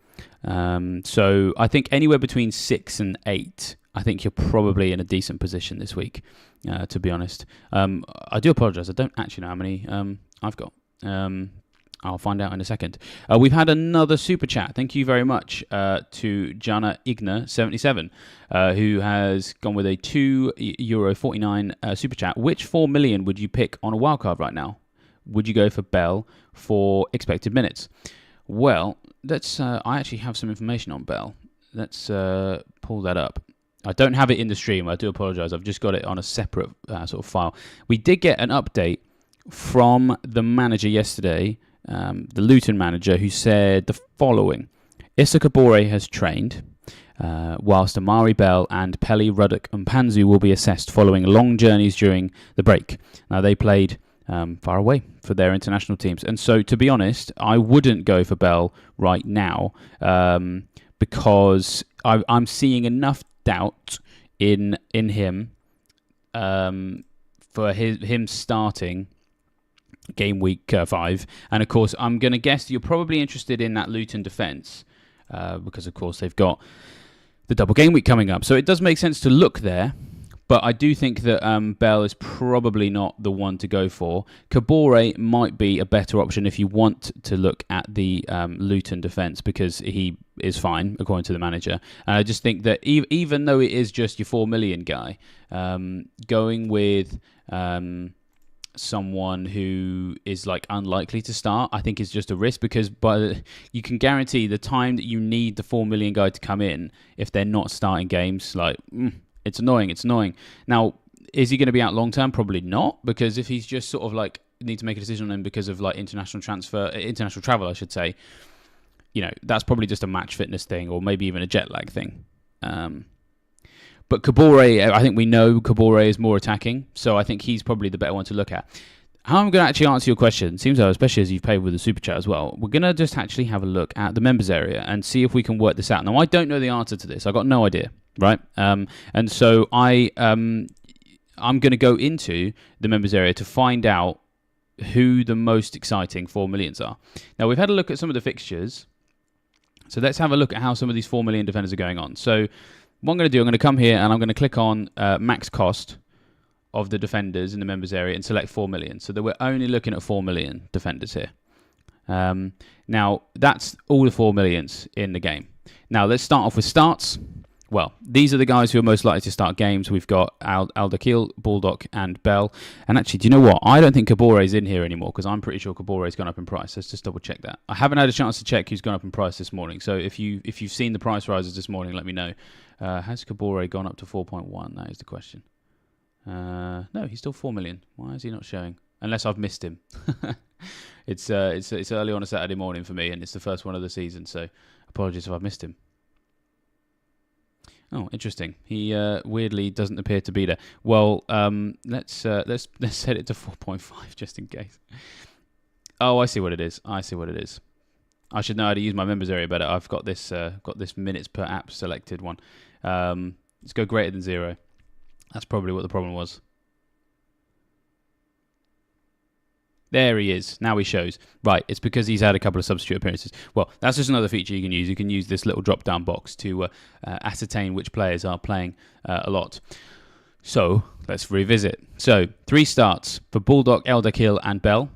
So I think anywhere between 6 and 8, I think you're probably in a decent position this week, to be honest. I do apologise. I don't actually know how many I've got. I'll find out in a second. We've had another super chat. Thank you very much to Jana Igna77, who has gone with a €2.49 super chat. Which 4 million would you pick on a wildcard right now? Would you go for Bell for expected minutes? Well, let's. I actually have some information on Bell. Let's pull that up. I don't have it in the stream. I do apologise. I've just got it on a separate sort of file. We did get an update from the manager yesterday, the Luton manager, who said the following. Issa Kabore has trained, whilst Amari Bell and Pelly, Ruddock and Panzu will be assessed following long journeys during the break. Now, they played far away for their international teams. And so, to be honest, I wouldn't go for Bell right now because I'm seeing enough doubt in him for him starting game week 5. And, of course, I'm going to guess you're probably interested in that Luton defence because, of course, they've got the double game week coming up. So it does make sense to look there. But I do think that Bell is probably not the one to go for. Kabore might be a better option if you want to look at the Luton defence, because he is fine, according to the manager. And I just think that even though it is just your 4 million guy, going with someone who is unlikely to start, I think is just a risk, because you can guarantee the time that you need the 4 million guy to come in, if they're not starting games, it's annoying. Now, is he going to be out long term? Probably not, because if he's just sort of need to make a decision on him because of international travel, I should say, that's probably just a match fitness thing, or maybe even a jet lag thing. But Kabore, I think we know Kabore is more attacking, so I think he's probably the better one to look at. How I'm going to actually answer your question, seems like, especially as you've paid with the super chat as well, we're going to just actually have a look at the members area and see if we can work this out. Now, I don't know the answer to this. I got no idea, right? And so I'm going to go into the members area to find out who the most exciting 4 millions are. Now, we've had a look at some of the fixtures. So let's have a look at how some of these 4 million defenders are going on. So what I'm going to do, I'm going to come here and I'm going to click on max cost of the defenders in the members area and select 4 million. So that we're only looking at 4 million defenders here. Now, that's all the 4 millions in the game. Now, let's start off with starts. Well, these are the guys who are most likely to start games. We've got Aldakil, Bulldog, and Bell. And actually, do you know what? I don't think Kabore's in here anymore because I'm pretty sure Kabore's gone up in price. Let's just double check that. I haven't had a chance to check who's gone up in price this morning. So if you've seen the price rises this morning, let me know. Has Kabore gone up to 4.1? That is the question. No, he's still 4 million. Why is he not showing? Unless I've missed him. It's early on a Saturday morning for me, and it's the first one of the season. So apologies if I've missed him. Oh, interesting. He weirdly doesn't appear to be there. Well, let's set it to 4.5 just in case. Oh, I see what it is. I should know how to use my members area better. I've got this minutes per app selected one. Let's go greater than 0. That's probably what the problem was. There he is. Now he shows. Right, it's because he's had a couple of substitute appearances. Well, that's just another feature you can use. You can use this little drop-down box to ascertain which players are playing a lot. So, let's revisit. So, 3 starts for Bulldog, Eldakil, and Bell.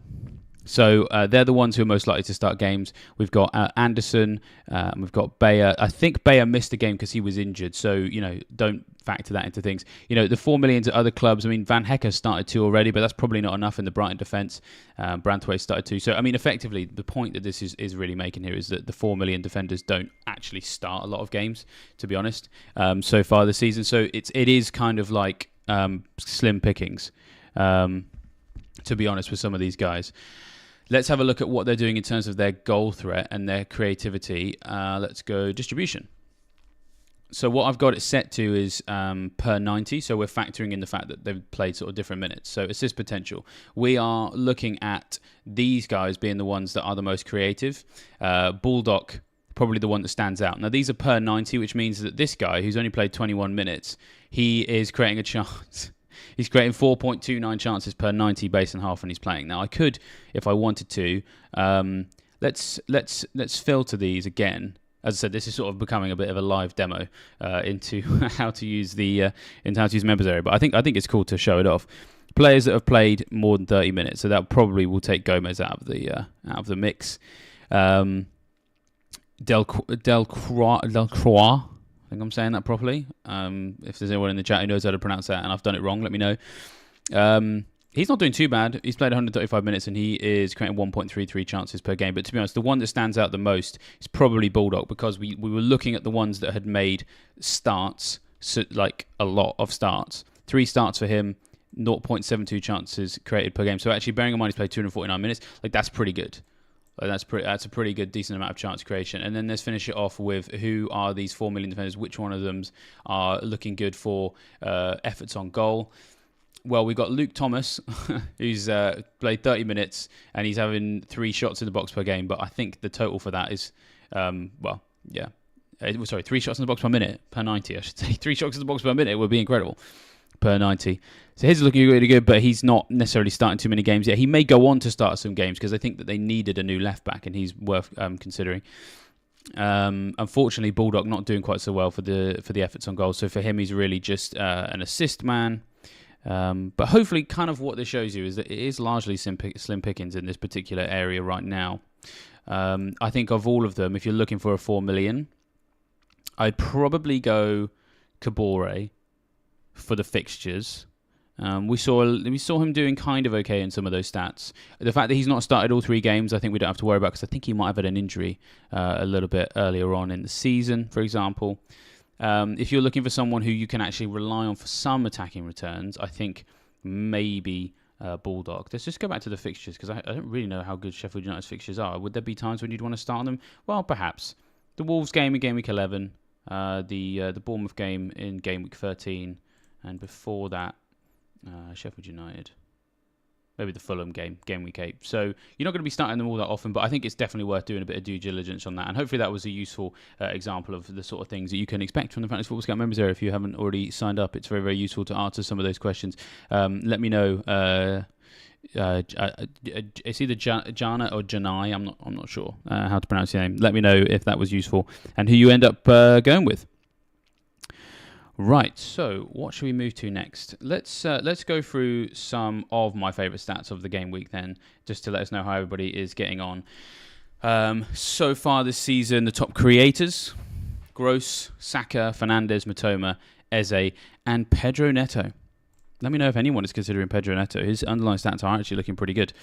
So, they're the ones who are most likely to start games. We've got Anderson, we've got Bayer. I think Bayer missed a game because he was injured. So, don't factor that into things. The 4 millions at other clubs. I mean, Van Hecker started 2 already, but that's probably not enough in the Brighton defence. Branthwaite started 2. So, I mean, effectively, the point that this is really making here is that the 4 million defenders don't actually start a lot of games, to be honest, so far this season. So, it is kind of like slim pickings, to be honest, with some of these guys. Let's have a look at what they're doing in terms of their goal threat and their creativity. Let's go distribution. So what I've got it set to is per 90. So we're factoring in the fact that they've played sort of different minutes. So assist potential. We are looking at these guys being the ones that are the most creative. Bulldog, probably the one that stands out. Now these are per 90, which means that this guy, who's only played 21 minutes, he is creating a chance. He's creating 4.29 chances per 90 base and half when he's playing. Now I could, if I wanted to, let's filter these again. As I said, this is sort of becoming a bit of a live demo into how to use members area. But I think it's cool to show it off. Players that have played more than 30 minutes, so that probably will take Gomez out of the mix. Delcroix. I think I'm saying that properly. If there's anyone in the chat who knows how to pronounce that and I've done it wrong, let me know. He's not doing too bad. He's played 135 minutes and he is creating 1.33 chances per game. But to be honest, the one that stands out the most is probably Bulldog, because we were looking at the ones that had made starts, so like a lot of starts. 3 starts for him, 0.72 chances created per game. So actually, bearing in mind he's played 249 minutes, like that's pretty good. That's a pretty good, decent amount of chance creation. And then let's finish it off with who are these 4 million defenders, which one of them are looking good for efforts on goal. Well, we've got Luke Thomas, who's played 30 minutes, and he's having 3 shots in the box per game. But I think the total for that is, 3 shots in the box per minute, per 90, I should say. 3 shots in the box per minute would be incredible, per 90. So his is looking really good, but he's not necessarily starting too many games yet. He may go on to start some games because I think that they needed a new left-back, and he's worth considering. Unfortunately, Bulldog not doing quite so well for the efforts on goal. So for him, he's really just an assist man. But hopefully kind of what this shows you is that it is largely slim pickings in this particular area right now. I think of all of them, if you're looking for a 4 million, I'd probably go Kabore for the fixtures. We saw him doing kind of okay in some of those stats. The fact that he's not started all 3 games, I think we don't have to worry about, because I think he might have had an injury a little bit earlier on in the season, for example. If you're looking for someone who you can actually rely on for some attacking returns, I think maybe Bulldog. Let's just go back to the fixtures, because I don't really know how good Sheffield United's fixtures are. Would there be times when you'd want to start them? Well, perhaps. The Wolves game in Gameweek 11, The Bournemouth game in game week 13, and before that, Sheffield United. Maybe the Fulham game week 8. So you're not going to be starting them all that often, but I think it's definitely worth doing a bit of due diligence on that. And hopefully that was a useful example of the sort of things that you can expect from the Fantasy Football Scout members area. If you haven't already signed up, it's very, very useful to answer some of those questions. Let me know. It's either Jana or Janai. I'm not sure how to pronounce your name. Let me know if that was useful and who you end up going with. Right, so what should we move to next? Let's go through some of my favourite stats of the game week then, just to let us know how everybody is getting on. So far this season, the top creators: Gross, Saka, Fernandes, Matoma, Eze, and Pedro Neto. Let me know if anyone is considering Pedro Neto. His underlying stats are actually looking pretty good.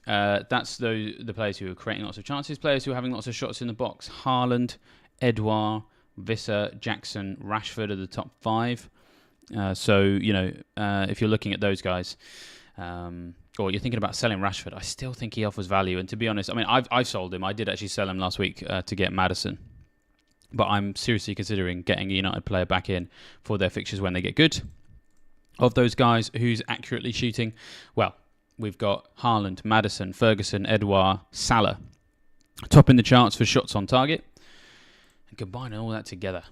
That's the players who are creating lots of chances, players who are having lots of shots in the box. Haaland, Edouard, Visser, Jackson, Rashford are the top 5. So, if you're looking at those guys, or you're thinking about selling Rashford, I still think he offers value. And to be honest, I mean, I've sold him. I did actually sell him last week to get Maddison. But I'm seriously considering getting a United player back in for their fixtures when they get good. Of those guys, who's accurately shooting? Well, we've got Haaland, Maddison, Ferguson, Edouard, Salah. Topping the charts for shots on target. Combining all that together,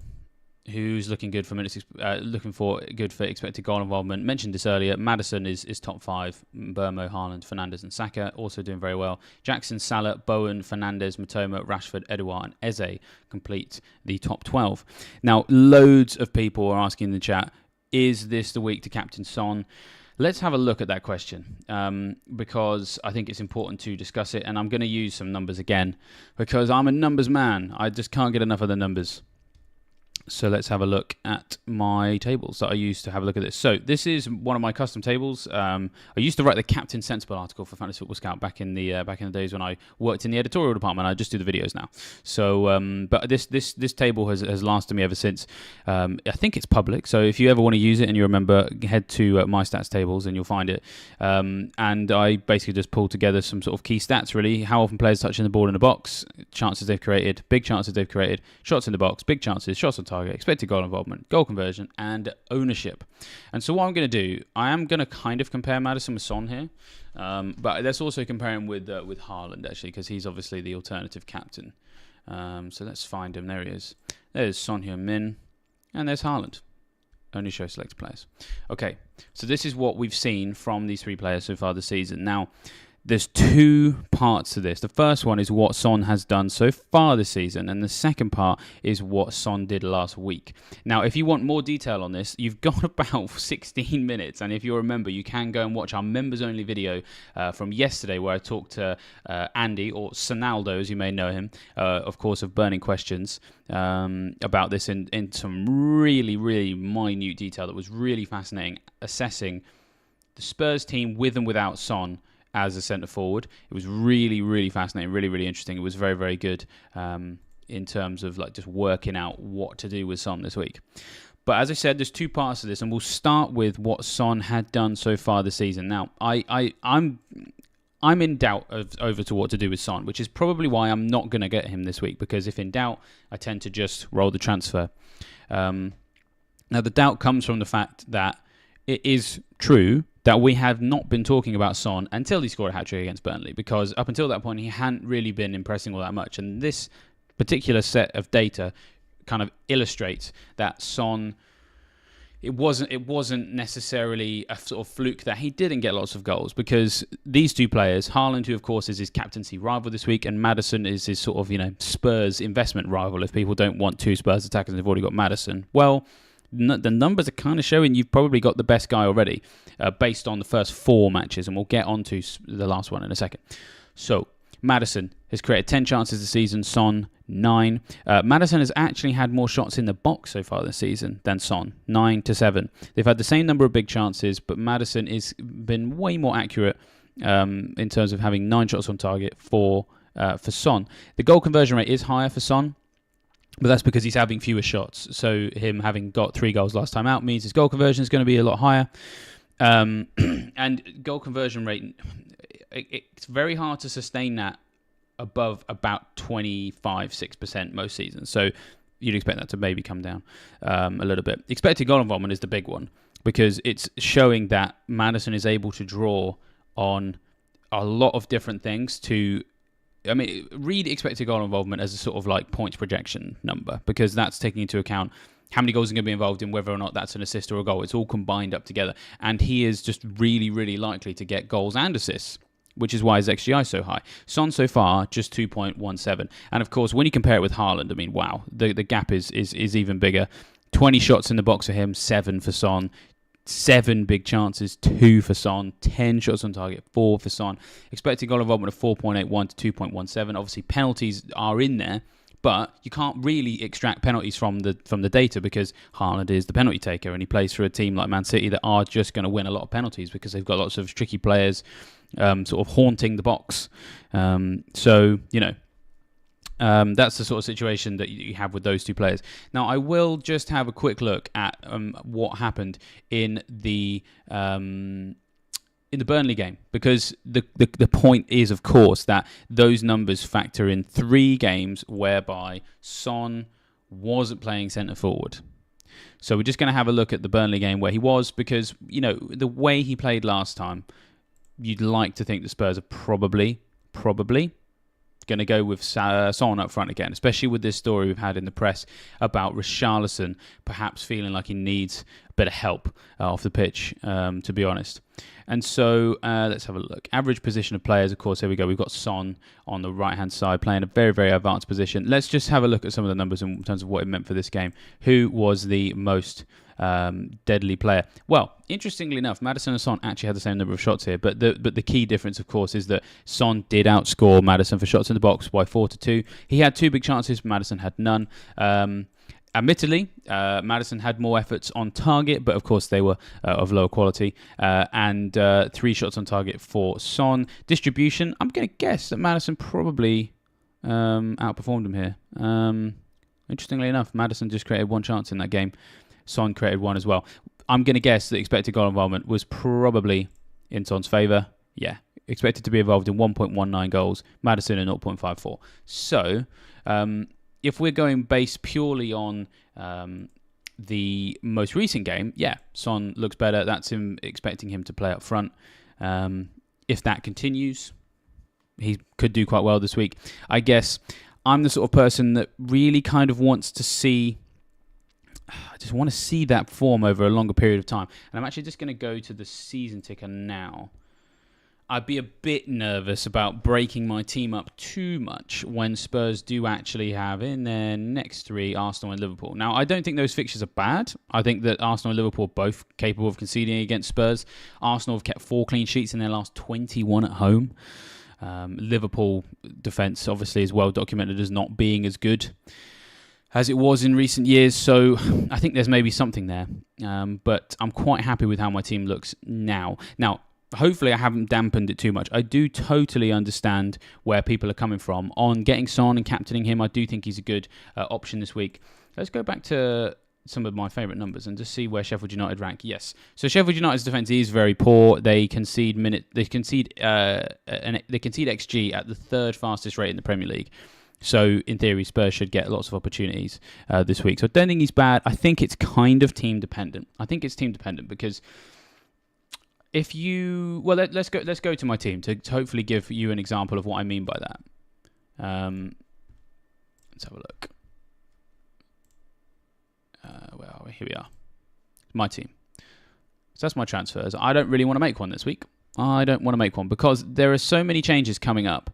who's looking good for minutes? Looking for good for expected goal involvement. Mentioned this earlier. Maddison is top 5. Burmo, Haaland, Fernandes, and Saka also doing very well. Jackson, Salah, Bowen, Fernandes, Matoma, Rashford, Edouard, and Eze complete the top 12. Now, loads of people are asking in the chat: is this the week to captain Son? Let's have a look at that question, because I think it's important to discuss it, and I'm going to use some numbers again because I'm a numbers man. I just can't get enough of the numbers. So let's have a look at my tables that I used to have a look at this. So this is one of my custom tables. I used to write the Captain Sensible article for Fantasy Football Scout back in the days when I worked in the editorial department. I just do the videos now. So, but this table has lasted me ever since. I think it's public. So if you ever want to use it and you remember, head to my stats tables and you'll find it. And I basically just pulled together some sort of key stats, really. How often players touching the ball in the box, chances they've created, big chances they've created, shots in the box, big chances, shots on target, expected goal involvement, goal conversion, and ownership. And so what I'm going to do, I am going to kind of compare Maddison with Son here, but let's also compare him with Haaland, actually, because he's obviously the alternative captain. So let's find him. There he is. There's Son Heung-min, and there's Haaland. Only show selected players. Okay, so this is what we've seen from these 3 players so far this season. Now, there's 2 parts to this. The first one is what Son has done so far this season, and the second part is what Son did last week. Now, if you want more detail on this, you've got about 16 minutes, and if you remember, you can go and watch our members-only video from yesterday where I talked to Andy, or Sonaldo, as you may know him, of course, of Burning Questions, about this in some really, really minute detail that was really fascinating, assessing the Spurs team with and without Son as a centre forward. It was really, really fascinating, really, really interesting. It was very, very good in terms of like just working out what to do with Son this week. But as I said, there's 2 parts to this, and we'll start with what Son had done so far this season. Now, I'm in doubt over to what to do with Son, which is probably why I'm not going to get him this week, because if in doubt, I tend to just roll the transfer. Now, the doubt comes from the fact that it is true that we have not been talking about Son until he scored a hat-trick against Burnley, because up until that point, he hadn't really been impressing all that much. And this particular set of data kind of illustrates that Son, it wasn't necessarily a sort of fluke that he didn't get lots of goals, because these 2 players, Haaland, who of course is his captaincy rival this week, and Maddison is his sort of, Spurs investment rival. If people don't want 2 Spurs attackers, they've already got Maddison. Well, the numbers are kind of showing you've probably got the best guy already, based on the first 4 matches, and we'll get on to the last one in a second. So, Maddison has created 10 chances this season, Son 9. Maddison has actually had more shots in the box so far this season than Son, 9-7. They've had the same number of big chances, but Maddison has been way more accurate in terms of having 9 shots on target for Son. The goal conversion rate is higher for Son, but that's because he's having fewer shots. So him having got 3 goals last time out means his goal conversion is going to be a lot higher. And goal conversion rate, it's very hard to sustain that above about 25-6% most seasons. So you'd expect that to maybe come down a little bit. Expected goal involvement is the big one because it's showing that Maddison is able to draw on a lot of different things to... I mean, read expected goal involvement as a sort of like points projection number because that's taking into account how many goals are going to be involved in whether or not that's an assist or a goal. It's all combined up together. And he is just really, really likely to get goals and assists, which is why his XGI is so high. Son so far, just 2.17. And of course, when you compare it with Haaland, I mean, wow, the gap is even bigger. 20 shots in the box for him, 7 for Son. 7 big chances, 2 for Son, 10 shots on target, 4 for Son. Expected goal involvement of 4.81 to 2.17. Obviously, penalties are in there, but you can't really extract penalties from the data because Haaland is the penalty taker and he plays for a team like Man City that are just going to win a lot of penalties because they've got lots of tricky players sort of haunting the box. So, you know, that's the sort of situation that you have with those two players. Now, I will just have a quick look at what happened in the Burnley game, because the point is, of course, that those numbers factor in 3 games whereby Son wasn't playing centre forward. So we're just going to have a look at the Burnley game where he was, because, you know, the way he played last time, you'd like to think the Spurs are probably going to go with Son up front again, especially with this story we've had in the press about Richarlison perhaps feeling like he needs a bit of help off the pitch, to be honest. And so let's have a look. Average position of players, of course, here we go. We've got Son on the right-hand side playing a very, very advanced position. Let's just have a look at some of the numbers in terms of what it meant for this game. Who was the most deadly player? Well, interestingly enough, Maddison and Son actually had the same number of shots here, but the key difference, of course, is that Son did outscore Maddison for shots in the box by 4-2. He had 2 big chances, Maddison had none. Admittedly, Maddison had more efforts on target, but of course they were of lower quality, and 3 shots on target for Son. Distribution, I'm going to guess that Maddison probably outperformed him here. Interestingly enough, Maddison just created 1 chance in that game. Son created 1 as well. I'm going to guess that expected goal involvement was probably in Son's favour. Yeah, expected to be involved in 1.19 goals, Maddison in 0.54. So, if we're going based purely on the most recent game, yeah, Son looks better. That's him expecting him to play up front. If that continues, he could do quite well this week. I guess I'm the sort of person that really kind of wants to see... I just want to see that form over a longer period of time. And I'm actually just going to go to the season ticker now. I'd be a bit nervous about breaking my team up too much when Spurs do actually have in their next 3 Arsenal and Liverpool. Now, I don't think those fixtures are bad. I think that Arsenal and Liverpool are both capable of conceding against Spurs. Arsenal have kept 4 clean sheets in their last 21 at home. Liverpool defence obviously is well documented as not being as good as it was in recent years, so I think there's maybe something there. But I'm quite happy with how my team looks now. Now, hopefully I haven't dampened it too much. I do totally understand where people are coming from on getting Son and captaining him. I do think he's a good option this week. Let's go back to some of my favourite numbers and just see where Sheffield United rank. Yes, so Sheffield United's defence is very poor. They concede XG at the 3rd fastest rate in the Premier League. So, in theory, Spurs should get lots of opportunities this week. So, I don't think he's bad. I think it's kind of team dependent. Because if you... Well, let's go to my team to hopefully give you an example of what I mean by that. Let's have a look. Where are we? Here we are. My team. So, that's my transfers. I don't really want to make one this week. I don't want to make one because there are so many changes coming up.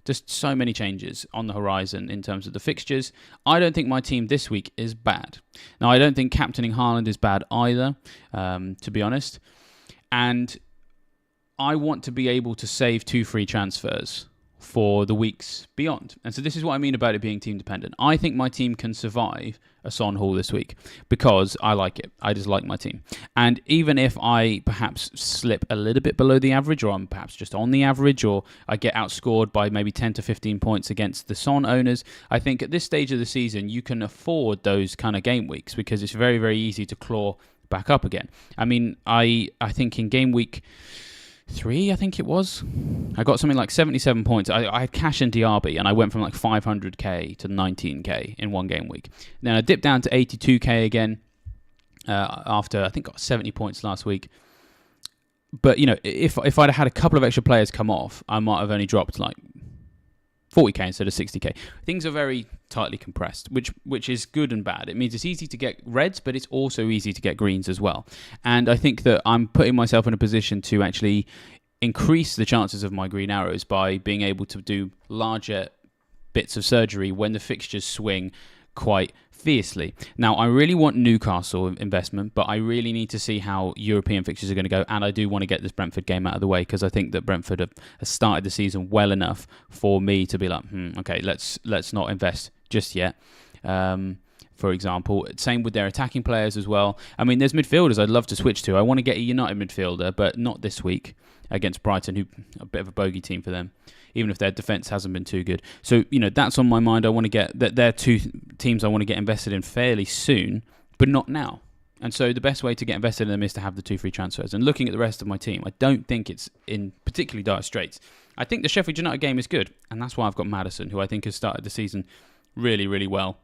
Just so many changes on the horizon in terms of the fixtures. I don't think my team this week is bad. Now, I don't think captaining Haaland is bad either, to be honest. And I want to be able to save 2 free transfers for the weeks beyond. And so this is what I mean about it being team dependent. I think my team can survive a Son haul this week because I like it. I just like my team. And even if I perhaps slip a little bit below the average, or I'm perhaps just on the average, or I get outscored by maybe 10 to 15 points against the Son owners, I think at this stage of the season, you can afford those kind of game weeks because it's very, very easy to claw back up again. I mean, I think in game week 3, I think it was. I got something like 77 points. I had cash in DRB, and I went from like 500k to 19k in one game week. Then I dipped down to 82k again after I think got 70 points last week. But if I'd had a couple of extra players come off, I might have only dropped like 40k instead of 60k. Things are very tightly compressed, which is good and bad. It means it's easy to get reds, but it's also easy to get greens as well. And I think that I'm putting myself in a position to actually increase the chances of my green arrows by being able to do larger bits of surgery when the fixtures swing quite fiercely. Now, I really want Newcastle investment, but I really need to see how European fixtures are going to go, and I do want to get this Brentford game out of the way because I think that Brentford have started the season well enough for me to be like, okay, let's not invest just yet. For example, same with their attacking players as well. I mean, there's midfielders I'd love to switch to. I want to get a United midfielder, but not this week against Brighton, who a bit of a bogey team for them, even if their defence hasn't been too good. So, that's on my mind. I want to get that. They're two teams I want to get invested in fairly soon, but not now. And so the best way to get invested in them is to have the 2 free transfers. And looking at the rest of my team, I don't think it's in particularly dire straits. I think the Sheffield United game is good, and that's why I've got Maddison, who I think has started the season really, really well.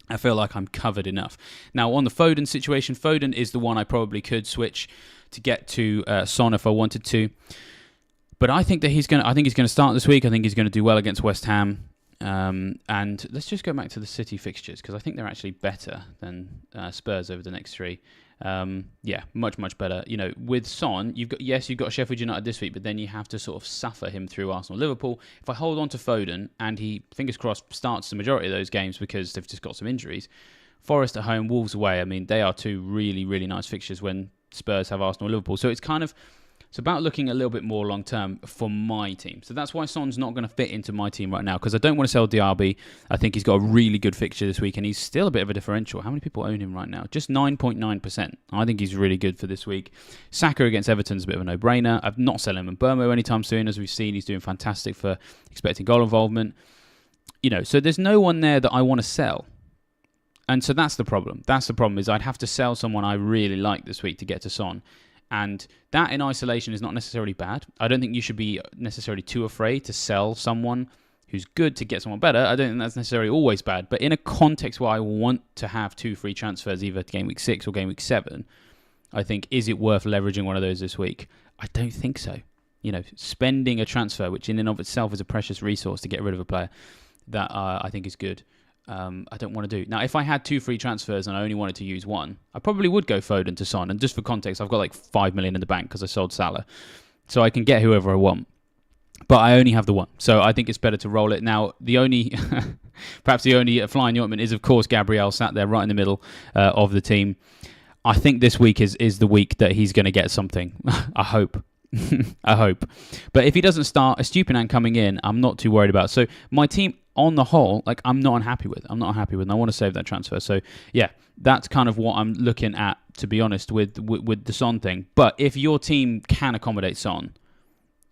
I feel like I'm covered enough. Now, on the Foden situation, Foden is the one I probably could switch to get to Son if I wanted to. But I think that he's going to start this week. I think he's going to do well against West Ham. And let's just go back to the City fixtures because I think they're actually better than Spurs over the next 3. Much, much better. With Son, you've got Sheffield United this week, but then you have to sort of suffer him through Arsenal, Liverpool. If I hold on to Foden and he, fingers crossed, starts the majority of those games because they've just got some injuries, Forest at home, Wolves away. I mean, they are 2 really, really nice fixtures when Spurs have Arsenal, Liverpool. So it's about looking a little bit more long term for my team. So that's why Son's not going to fit into my team right now because I don't want to sell Diaby. I think he's got a really good fixture this week and he's still a bit of a differential. How many people own him right now? Just 9.9%. I think he's really good for this week. Saka against Everton's a bit of a no-brainer. I'm not selling him in Burmo anytime soon. As we've seen, he's doing fantastic for expecting goal involvement. So there's no one there that I want to sell. And so that's the problem. That's the problem is I'd have to sell someone I really like this week to get to Son. And that in isolation is not necessarily bad. I don't think you should be necessarily too afraid to sell someone who's good to get someone better. I don't think that's necessarily always bad. But in a context where I want to have 2 free transfers, either Game Week 6 or Game Week 7, I think, is it worth leveraging one of those this week? I don't think so. Spending a transfer, which in and of itself is a precious resource to get rid of a player, that I think is good. I don't want to do. Now, if I had 2 free transfers and I only wanted to use one, I probably would go Foden to Son. And just for context, I've got like 5 million in the bank because I sold Salah. So I can get whoever I want. But I only have the one. So I think it's better to roll it. Now, perhaps the only fly in the ointment is, of course, Gabriel sat there right in the middle of the team. I think this week is the week that he's going to get something. I hope. I hope. But if he doesn't start, Estupiñán coming in, I'm not too worried about. So my team on the whole, I'm not unhappy with. And I want to save that transfer. So yeah, that's kind of what I'm looking at, to be honest, with the Son thing. But if your team can accommodate Son,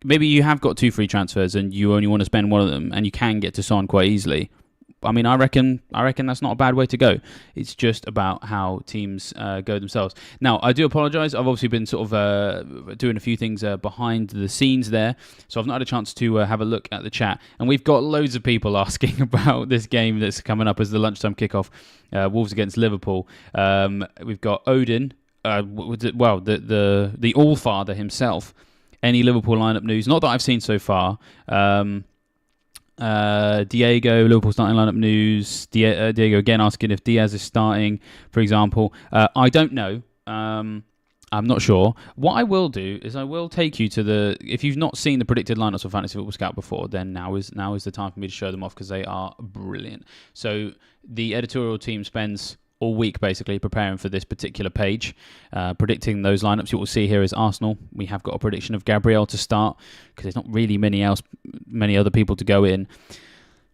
maybe you have got 2 free transfers and you only want to spend one of them and you can get to Son quite easily. I mean, I reckon that's not a bad way to go. It's just about how teams go themselves. Now, I do apologise. I've obviously been sort of doing a few things behind the scenes there, so I've not had a chance to have a look at the chat. And we've got loads of people asking about this game that's coming up as the lunchtime kickoff, Wolves against Liverpool. We've got Odin, the All-Father himself. Any Liverpool lineup news? Not that I've seen so far. Diego, Liverpool starting lineup news. Diego again asking if Diaz is starting, for example. I don't know. I'm not sure. What I will do is I will take you to if you've not seen the predicted lineups for Fantasy Football Scout before, then now is the time for me to show them off because they are brilliant. So the editorial team spends all week basically preparing for this particular page, predicting those lineups. You will see here is Arsenal. We have got a prediction of Gabriel to start because there's not really many other people to go in.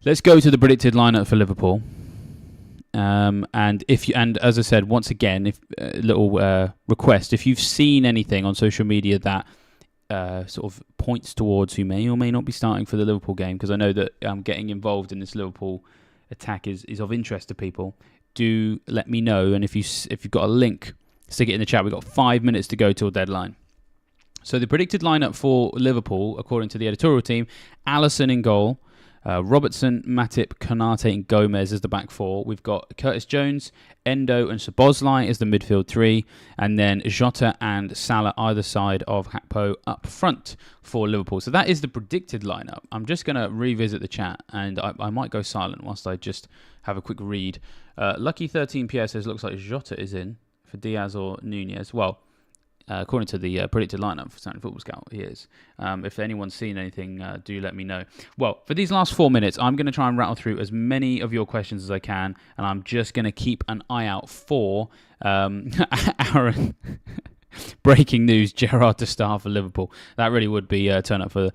Let's go to the predicted lineup for Liverpool. And as I said, once again, if little request, if you've seen anything on social media that sort of points towards who may or may not be starting for the Liverpool game, because I know that getting involved in this Liverpool attack is of interest to people, do let me know. And if you've got a link, stick it in the chat. We've got 5 minutes to go till deadline. So the predicted lineup for Liverpool, according to the editorial team, Alisson in goal, Robertson, Matip, Konate and Gomez as the back four. We've got Curtis Jones, Endo and Szoboszlai as the midfield three, and then Jota and Salah either side of Gakpo up front for Liverpool. So that is the predicted lineup. I'm just going to revisit the chat, and I might go silent whilst I just have a quick read. Lucky 13PS says looks like Jota is in for Diaz or Nunez. Well, according to the predicted lineup for Saturday Football Scout, he is. If anyone's seen anything, do let me know. Well, for these last 4 minutes, I'm going to try and rattle through as many of your questions as I can, and I'm just going to keep an eye out for Aaron. Breaking news: Gerrard to start for Liverpool. That really would be turn up for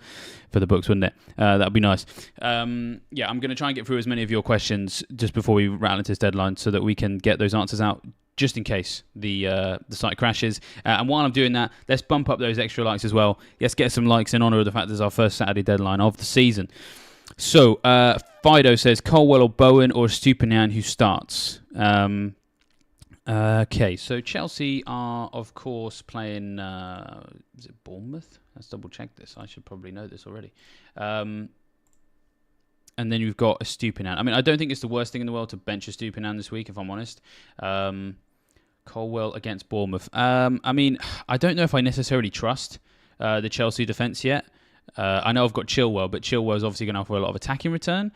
the books, wouldn't it? That would be nice. I'm going to try and get through as many of your questions just before we rattle into this deadline, so that we can get those answers out, just in case the site crashes. And while I'm doing that, let's bump up those extra likes as well. Let's get some likes in honour of the fact that it's our first Saturday deadline of the season. So, Fido says, Colwell or Bowen or Stupinian who starts? Okay, so Chelsea are, of course, playing... is it Bournemouth? Let's double check this. I should probably know this already. And then you've got a Stupinian. I mean, I don't think it's the worst thing in the world to bench a Stupinian this week, if I'm honest. Colwell against Bournemouth. I mean, I don't know if I necessarily trust the Chelsea defence yet. I know I've got Chilwell, but Chilwell's obviously going to offer a lot of attacking return.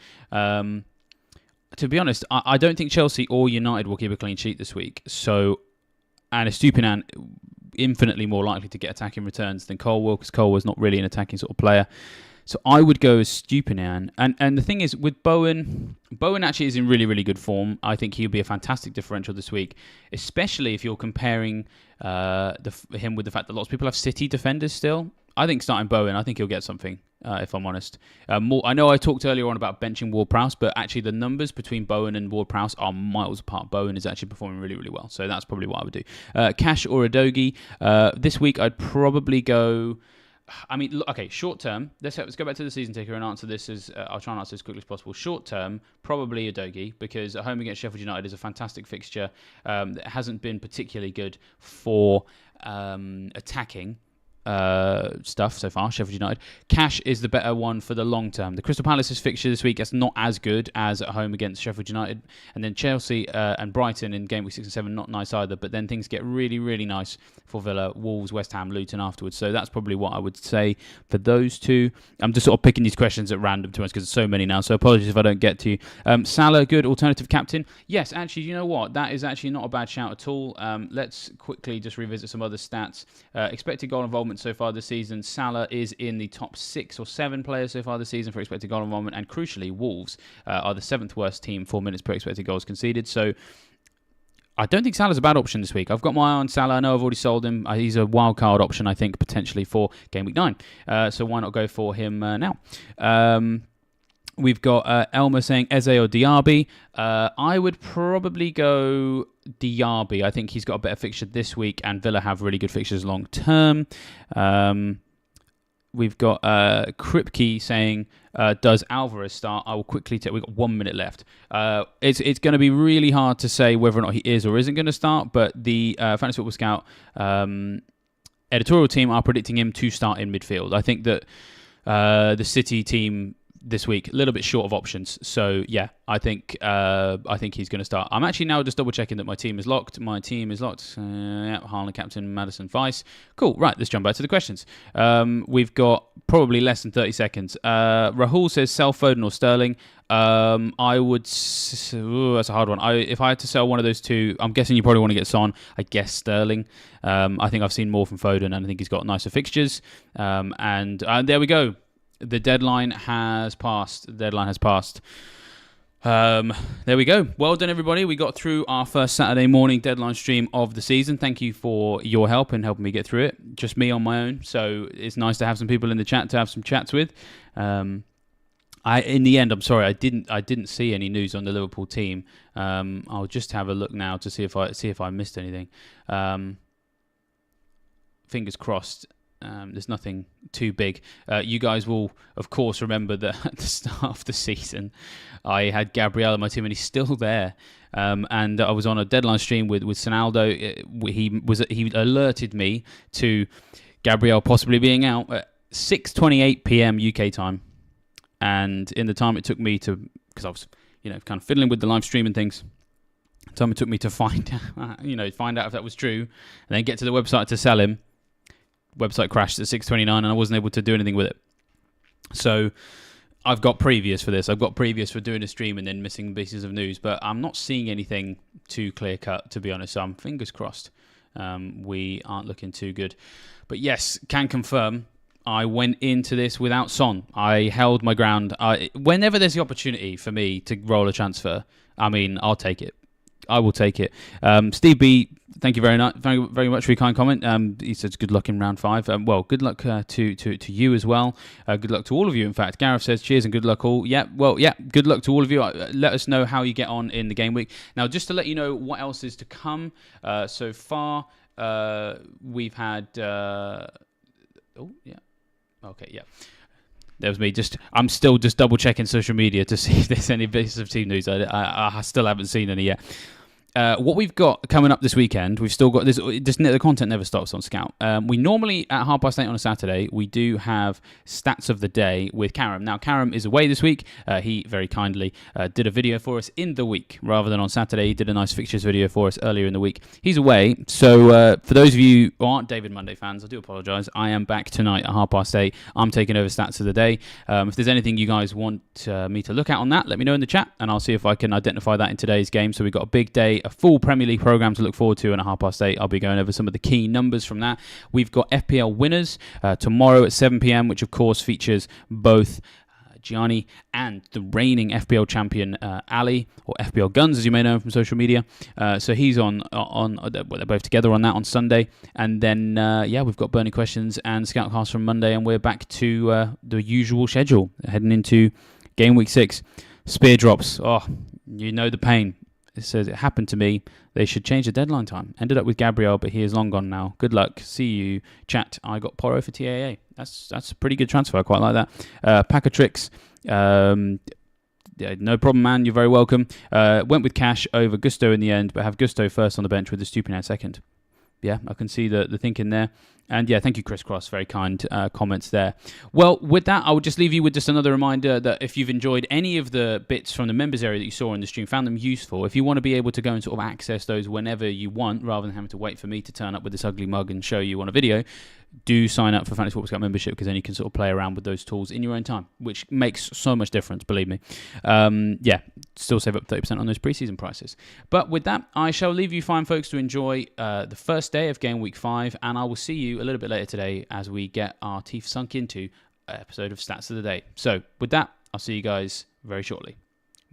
To be honest, I don't think Chelsea or United will keep a clean sheet this week. So, and a Stupinian infinitely more likely to get attacking returns than Colwell, because Colwell's not really an attacking sort of player. So I would go as Stupinian. And the thing is, with Bowen actually is in really, really good form. I think he'll be a fantastic differential this week, especially if you're comparing him with the fact that lots of people have City defenders still. I think starting Bowen, I think he'll get something, if I'm honest. I know I talked earlier on about benching Ward-Prowse, but actually the numbers between Bowen and Ward-Prowse are miles apart. Bowen is actually performing really, really well. So that's probably what I would do. Cash or Udogie. This week I'd probably go... I mean, okay, short term, let's go back to the season ticker and answer this I'll try and answer as quickly as possible. Short term, probably Udogie, because at home against Sheffield United is a fantastic fixture. It hasn't been particularly good for attacking stuff so far, Sheffield United. Cash is the better one for the long term. The Crystal Palace's fixture this week is not as good as at home against Sheffield United, and then Chelsea and Brighton in Gameweek 6 and 7 not nice either, but then things get really, really nice for Villa, Wolves, West Ham, Luton afterwards. So that's probably what I would say for those two. I'm just sort of picking these questions at random to us because there's so many now, so apologies if I don't get to you. Salah, good alternative captain? Yes, actually, you know what? That is actually not a bad shout at all. Let's quickly just revisit some other stats. Expected goal involvement so far this season, Salah is in the top 6 or 7 players so far this season for expected goal involvement, and crucially, Wolves are the 7th worst team for minutes per expected goals conceded. So I don't think Salah's a bad option this week. I've got my eye on Salah. I know I've already sold him. He's a wildcard option, I think, potentially for Game Week 9. So why not go for him now? We've got Elmer saying Eze or Diaby. I would probably go Diaby. I think he's got a better fixture this week, and Villa have really good fixtures long term. We've got Kripke saying, does Alvarez start? I will quickly take... We've got 1 minute left. It's going to be really hard to say whether or not he is or isn't going to start, but the Fantasy Football Scout editorial team are predicting him to start in midfield. I think that the City team this week a little bit short of options, so yeah, I think he's going to start. I'm actually now just double checking that my team is locked. Yeah, Haaland captain, Maddison vice. Cool. Right, let's jump back to the questions. We've got probably less than 30 seconds. Rahul says sell Foden or Sterling. I would. That's a hard one. If I had to sell one of those two, I'm guessing you probably want to get Son. I guess Sterling. I think I've seen more from Foden, and I think he's got nicer fixtures. And there we go. The deadline has passed. There we go. Well done, everybody. We got through our first Saturday morning deadline stream of the season. Thank you for your help in helping me get through it. Just me on my own, so it's nice to have some people in the chat to have some chats with. In the end, I'm sorry, I didn't see any news on the Liverpool team. I'll just have a look now to see if I missed anything. Fingers crossed. There's nothing too big. You guys will, of course, remember that at the start of the season, I had Gabriel in my team, and he's still there. And I was on a deadline stream with Sonaldo. He alerted me to Gabriel possibly being out at 6:28 p.m. UK time. And in the time it took me to, because I was, kind of fiddling with the live stream and things, the time it took me to find out if that was true, and then get to the website to sell him, website crashed at 6:29, and I wasn't able to do anything with it. So I've got previous for this. I've got previous for doing a stream and then missing pieces of news, but I'm not seeing anything too clear cut, to be honest. So I'm fingers crossed. We aren't looking too good. But yes, can confirm, I went into this without Son. I held my ground. Whenever there's the opportunity for me to roll a transfer, I'll take it. I will take it. Steve B, thank you very much for your kind comment. He says good luck in round 5. Well, good luck to you as well. Good luck to all of you, in fact. Gareth says cheers and good luck all. Good luck to all of you. Let us know how you get on in the game week. Now, just to let you know what else is to come. So far, we've had... There was me. I'm still just double checking social media to see if there's any bits of team news. I still haven't seen any yet. What we've got coming up this weekend, we've still got this. The content never stops on Scout. We normally at 8:30 on a Saturday, we do have stats of the day with Karam. Now Karam is away this week. He very kindly did a video for us in the week rather than on Saturday. He did a nice fixtures video for us earlier in the week. He's away, so for those of you who aren't David Monday fans, I do apologise. I am back tonight at 8:30. I'm taking over stats of the day. If there's anything you guys want me to look at on that, let me know in the chat, and I'll see if I can identify that in today's game. So we've got a big day, a full Premier League programme to look forward to, and at 8:30 I'll be going over some of the key numbers from that. We've got FPL winners tomorrow at 7 p.m, which of course features both Gianni and the reigning FPL champion Ali, or FPL Guns as you may know from social media. So he's on they're both together on that on Sunday, and then we've got Burning Questions and Scoutcast from Monday, and we're back to the usual schedule heading into game week 6. Spear drops, you know the pain. It says it happened to me. They should change the deadline time. Ended up with Gabriel, but he is long gone now. Good luck. See you, chat. I got Porro for TAA. That's a pretty good transfer. I quite like that. Pack of tricks. No problem, man. You're very welcome. Went with Cash over Gusto in the end, but have Gusto first on the bench with the Stupinaire second. Yeah, I can see the thinking there. And yeah, thank you, Chris Cross. Very kind comments there. Well, with that, I would just leave you with just another reminder that if you've enjoyed any of the bits from the members area that you saw in the stream, found them useful, if you want to be able to go and sort of access those whenever you want, rather than having to wait for me to turn up with this ugly mug and show you on a video, do sign up for Fantasy Football Scout membership, because then you can sort of play around with those tools in your own time, which makes so much difference, believe me. Still save up 30% on those preseason prices. But with that, I shall leave you fine folks to enjoy the first day of game week 5, and I will see you a little bit later today as we get our teeth sunk into an episode of Stats of the Day. So with that, I'll see you guys very shortly.